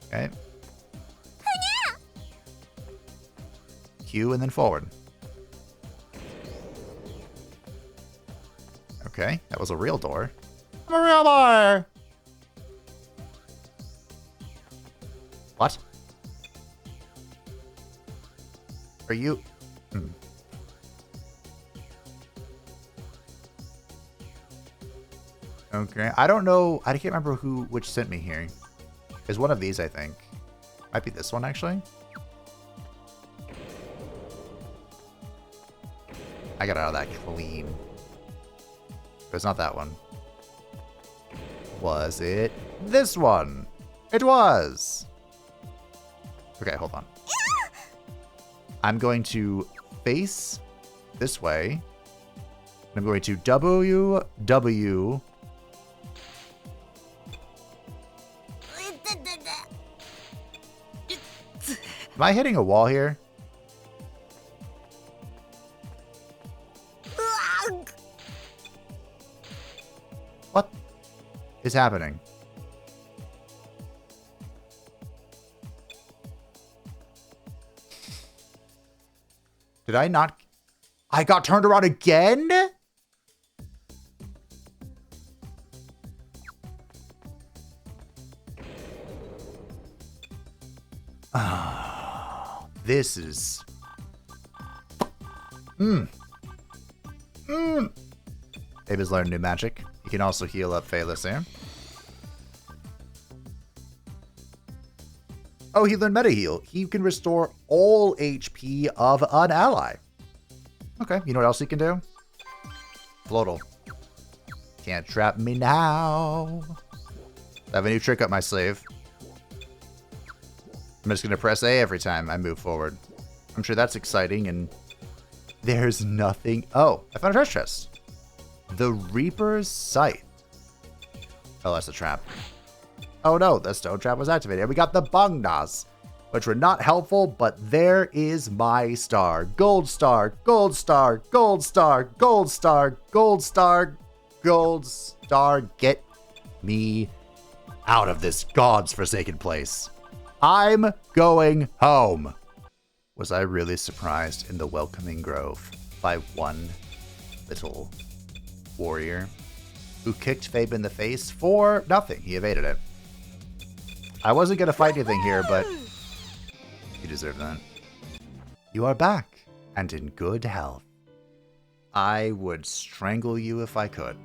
Okay. Q and then forward. Okay, that was a real door. I'm a real door! What? Are you... Okay, I don't know. I can't remember which sent me here. There's one of these, I think. Might be this one, actually. I got out of that clean. But it's not that one. Was it this one? It was! Okay, hold on. I'm going to face this way. I'm going to W. Am I hitting a wall here? What is happening? Did I not? I got turned around again? Oh, this is... Abe's learned new magic. You can also heal up Phaelus here. Oh, he learned Meta Heal. He can restore all HP of an ally. Okay, you know what else he can do? Floatal. Can't trap me now. I have a new trick up my sleeve. I'm just going to press A every time I move forward. I'm sure that's exciting, and there's nothing... Oh, I found a treasure chest. The Reaper's Sight. Oh, that's a trap. Oh no, the stone trap was activated. And we got the Bongnas, which were not helpful, but there is my star. Gold star, gold star, gold star, gold star, gold star, gold star. Get me out of this God's forsaken place. I'm going home. Was I really surprised in the Welcoming Grove by one little warrior who kicked Fabe in the face for nothing? He evaded it. I wasn't going to fight anything here, but you deserve that. You are back and in good health. I would strangle you if I could.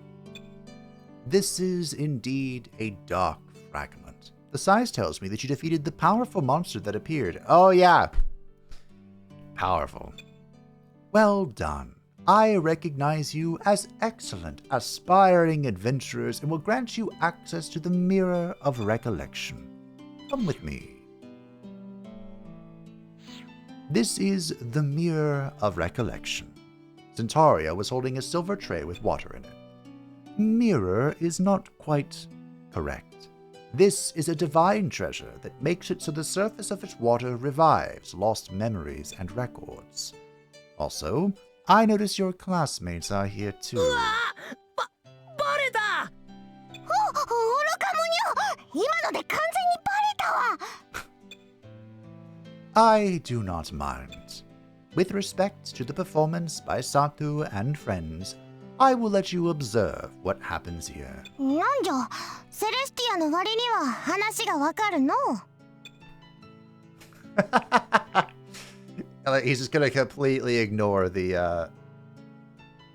This is indeed a dark fragment. The size tells me that you defeated the powerful monster that appeared. Oh yeah. Powerful. Well done. I recognize you as excellent, aspiring adventurers and will grant you access to the Mirror of Recollection. Come with me. This is the Mirror of Recollection. Centauria was holding a silver tray with water in it. Mirror is not quite correct. This is a divine treasure that makes it so the surface of its water revives lost memories and records. Also, I notice your classmates are here too. バレた。愚か者よ、今ので完全にバレたわ。 I do not mind. With respect to the performance by Satu and friends, I will let you observe what happens here. なんじゃ、セレスティアの割には話がわかるの。He's just gonna completely ignore the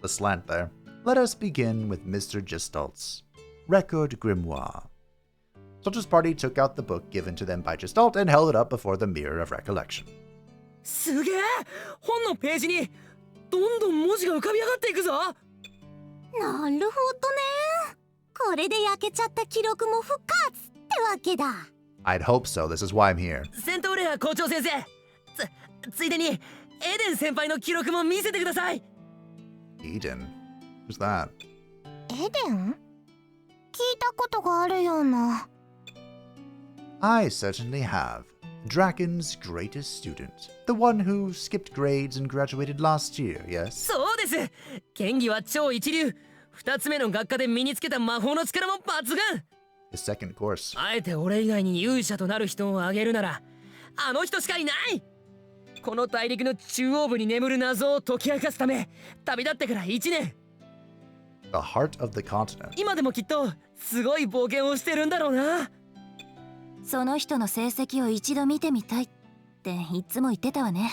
slant there. Let us begin with Mr. Gestalt's Record Grimoire. Soldier's party took out the book given to them by Gestalt and held it up before the Mirror of Recollection. すげえ。本のページにどんどん文字が浮かび上がっていくぞ。なるほどね。これで焼けちゃった記録も復活ってわけだ。I'd hope so. This is why I'm here. セントウレア校長先生。ついでにエデン先輩の記録も見せてください。Eden? Who's that? エデン？聞いたことがあるような。I certainly have. Draken's greatest student. The one who skipped grades and graduated last year, yes? そうです。剣技は超一流。二つ目の学科で身につけた魔法の力も抜群。His second course. あえて俺以外に勇者となる人を挙げるなら、あの人しかいない。この大陸の中央部に眠る謎を解き明かすため、旅立ってから1年。The heart of the continent. 今でもきっとすごい冒険をしてるんだろうな。その人の成績を一度見てみたいっていつも言ってたわね。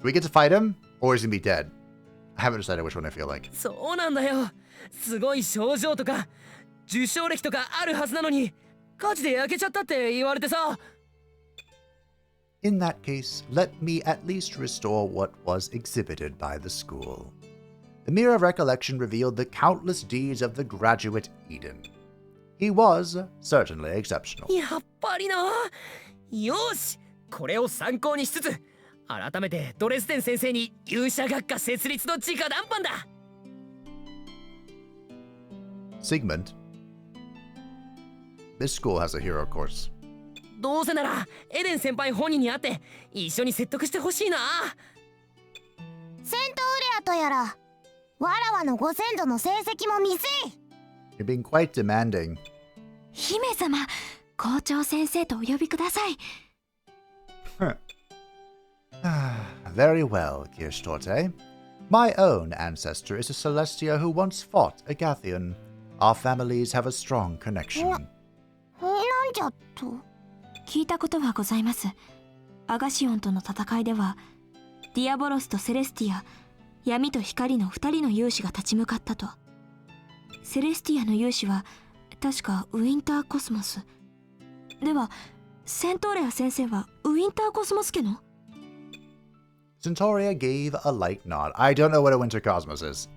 Do we get to fight him? Or is he gonna be dead? I haven't decided which one I feel like. そうなんだよ。すごい症状とか受賞歴とかあるはずなのに火事で焼けちゃったって言われてさ。In that case, let me at least restore what was exhibited by the school. The Mirror of Recollection revealed the countless deeds of the graduate Eden. He was certainly exceptional. やっぱりな。よし、これを参考にしつつ、改めてドレスデン先生に勇者学科設立の直談判だ。Sigmund. This school has a hero course. どうせならエデン先輩本人に会って一緒に説得してほしいな。セントウレアとやら、わらわのご先祖の成績も見せい。 You're being quite demanding. 姫様、校長先生とお呼びください。Very well, Kirstorte. My own ancestor is a Celestia who once fought a Gathian. Our families have a strong connection. なんじゃと。聞いたことはございます。アガシオンとの戦いでは、ディアボロスとセレスティア、闇と光の2人の勇士が立ち向かったと。セレスティアの勇士は確かウィンターコスモス。では、セントーレア先生はウィンターコスモス家の？ Centauria gave a light nod. I don't know what a Winter Cosmos is.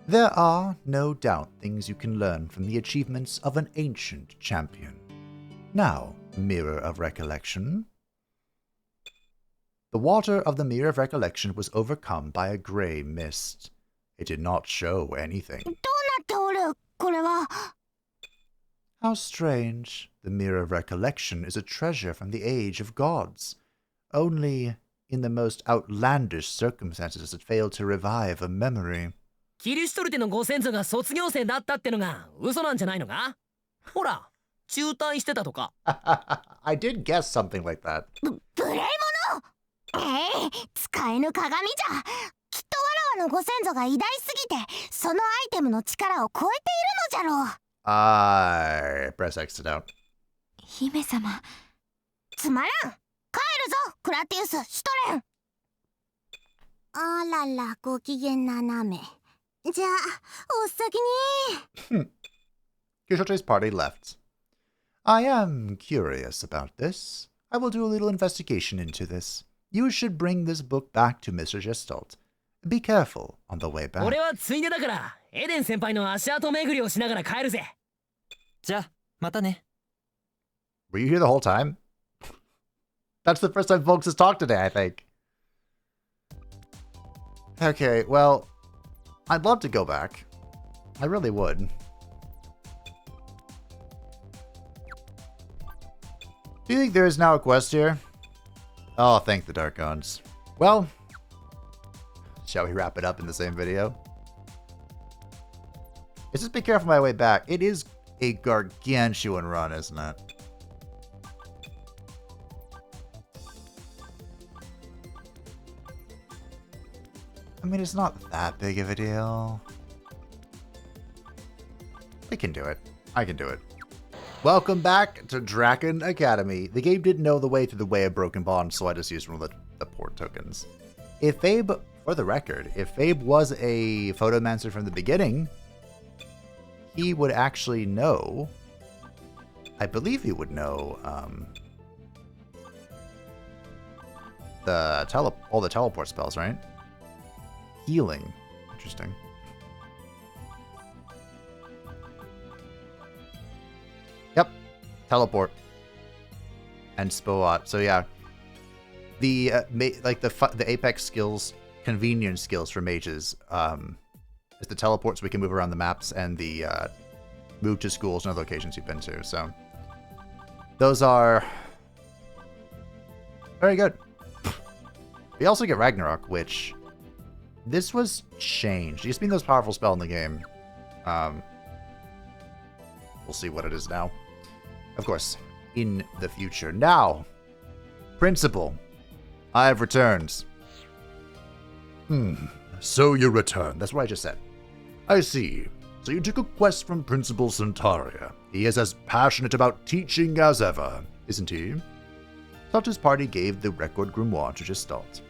There are, no doubt, things you can learn from the achievements of an ancient champion. Now, Mirror of Recollection. The water of the Mirror of Recollection was overcome by a grey mist. It did not show anything. どうなっておる、これは。How strange. The Mirror of Recollection is a treasure from the age of gods. Only in the most outlandish circumstances does it fail to revive a memory. キリシュトルテのご先祖が卒業生だったってのが嘘なんじゃないのか？ほら、中退してたとか。I did guess something like that. 無礼者！使えぬ鏡じゃ。きっとわらわのご先祖が偉大すぎて、そのアイテムの力を超えているのじゃろう。I press X to doubt. 姫様。つまらん。帰るぞ、クラティウス、シュトレン。あらら、ご機嫌斜め。じゃあ、お先に。Quixote's party left. I am curious about this. I will do a little investigation into this. You should bring this book back to Mr. Gestalt. Be careful on the way back. 俺はついでだから、エデン先輩の足跡巡りをしながら帰るぜ。じゃあまたね。 Were you here the whole time? That's the first time folks has talked today, I think. Okay, well, I'd love to go back. I really would. Do you think there is now a quest here? Oh, thank the Dark Gods. Well, shall we wrap it up in the same video? Let's just be careful my way back. It is a gargantuan run, isn't it? I mean, it's not that big of a deal. We can do it. I can do it. Welcome back to Draken Academy. The game didn't know the way to the Way of Broken Bonds, so I just used one of the port tokens. If Fabe, for the record, if Fabe was a photomancer from the beginning, he would actually know, I believe he would know, all the teleport spells, right? Healing. Interesting. Yep. Teleport. And Spoat. So yeah. The the apex skills, convenience skills for mages, is the teleport so we can move around the maps, and the move to schools and other locations you've been to. So those are very good. We also get Ragnarok, which this was changed. It used to be the most powerful spell in the game. We'll see what it is now. Of course, in the future. Now, Principal, I have returned. So you returned. That's what I just said. I see. So you took a quest from Principal Centaria. He is as passionate about teaching as ever, isn't he? Sulta's party gave the record grimoire to Gestalt.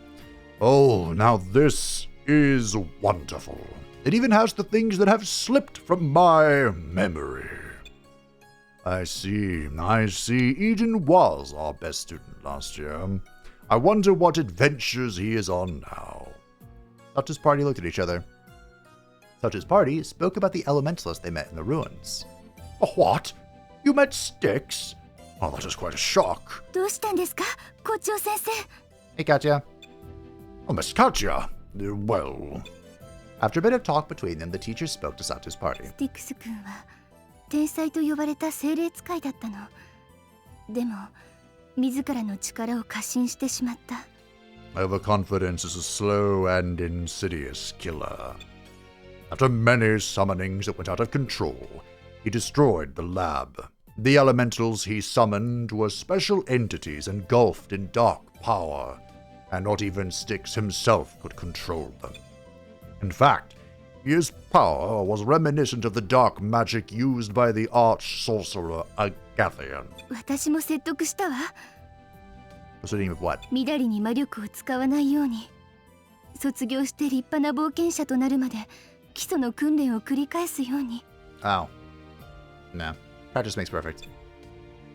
Oh, now this is wonderful. It even has the things that have slipped from my memory. I see. Eden was our best student last year. I wonder what adventures he is on now. Sulta's party looked at each other. Sulta's party spoke about the elementalists they met in the ruins. Oh, what? You met Styx? Oh, that is quite a shock. どうしたんですか、校長先生。 Hey, Katya. Oh, Miss Katya. Well... After a bit of talk between them, the teacher spoke to Satu's party. スティックス君は天才と呼ばれた精霊使いだったの。でも、自らの力を過信してしまった。Overconfidence is a slow and insidious killer. After many summonings that went out of control, he destroyed the lab. The elementals he summoned were special entities engulfed in dark power, and not even Styx himself could control them. In fact, his power was reminiscent of the dark magic used by the arch-sorcerer Agathion. 私も説得したわ。 Proceeding with what? みだりに魔力を使わないように。卒業して立派な冒険者となるまで基礎の訓練を繰り返すように。 Oh. No. Practice makes perfect.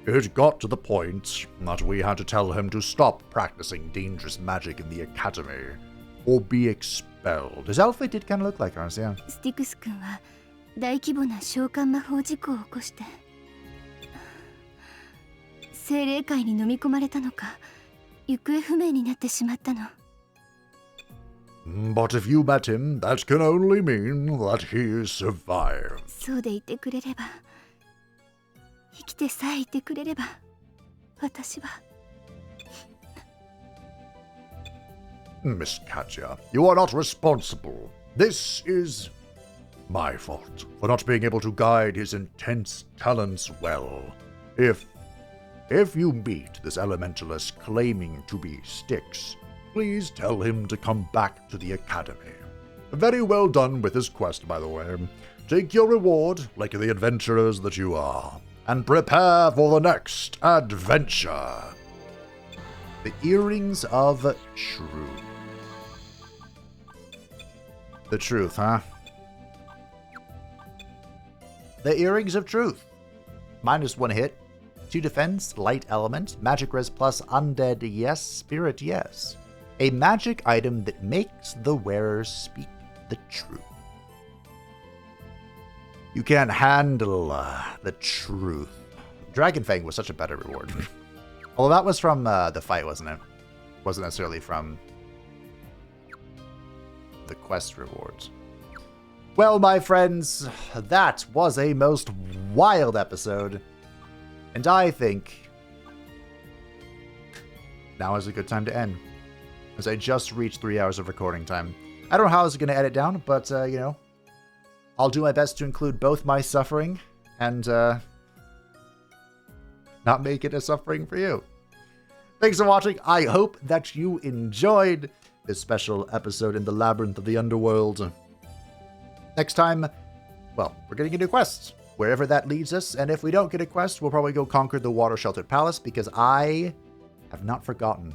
It got to the point that we had to tell him to stop practicing dangerous magic in the academy, or be expelled. His outfit did kind of look like ours, yeah. スティクス君は大規模な召喚魔法事故を起こして、精霊界に飲み込まれたのか、行方不明になってしまったの。 But if you met him, that can only mean that he survived. そうでいてくれれば、生きてさえいてくれれば、私は。 Miss Katya, you are not responsible. This is my fault for not being able to guide his intense talents well. If you meet this elementalist claiming to be Styx, please tell him to come back to the academy. Very well done with his quest, by the way. Take your reward, like the adventurers that you are, and prepare for the next adventure. The Earrings of Truth. The truth, huh? The Earrings of Truth. -1 hit, 2 defense, light element, magic res plus, undead yes, spirit yes. A magic item that makes the wearer speak the truth. You can't handle the truth. Dragonfang was such a better reward. Although that was from the fight, wasn't it? Wasn't necessarily from the quest rewards. Well, my friends, that was a most wild episode. And I think now is a good time to end, as I just reached 3 hours of recording time. I don't know how I was going to edit down, but, I'll do my best to include both my suffering and not make it a suffering for you. Thanks for watching. I hope that you enjoyed this special episode in the Labyrinth of the Underworld. Next time, well, we're going to get a quest, wherever that leads us, and if we don't get a quest, we'll probably go conquer the Water Sheltered Palace, because I have not forgotten,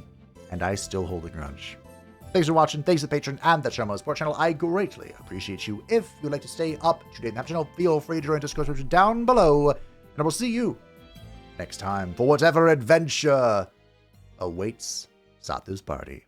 and I still hold a grudge. Thanks for watching, thanks to the Patreon and the Channel Sport channel. I greatly appreciate you. If you'd like to stay up to date on that channel, feel free to join the Discord description down below, and I will see you next time for whatever adventure awaits Sathu's party.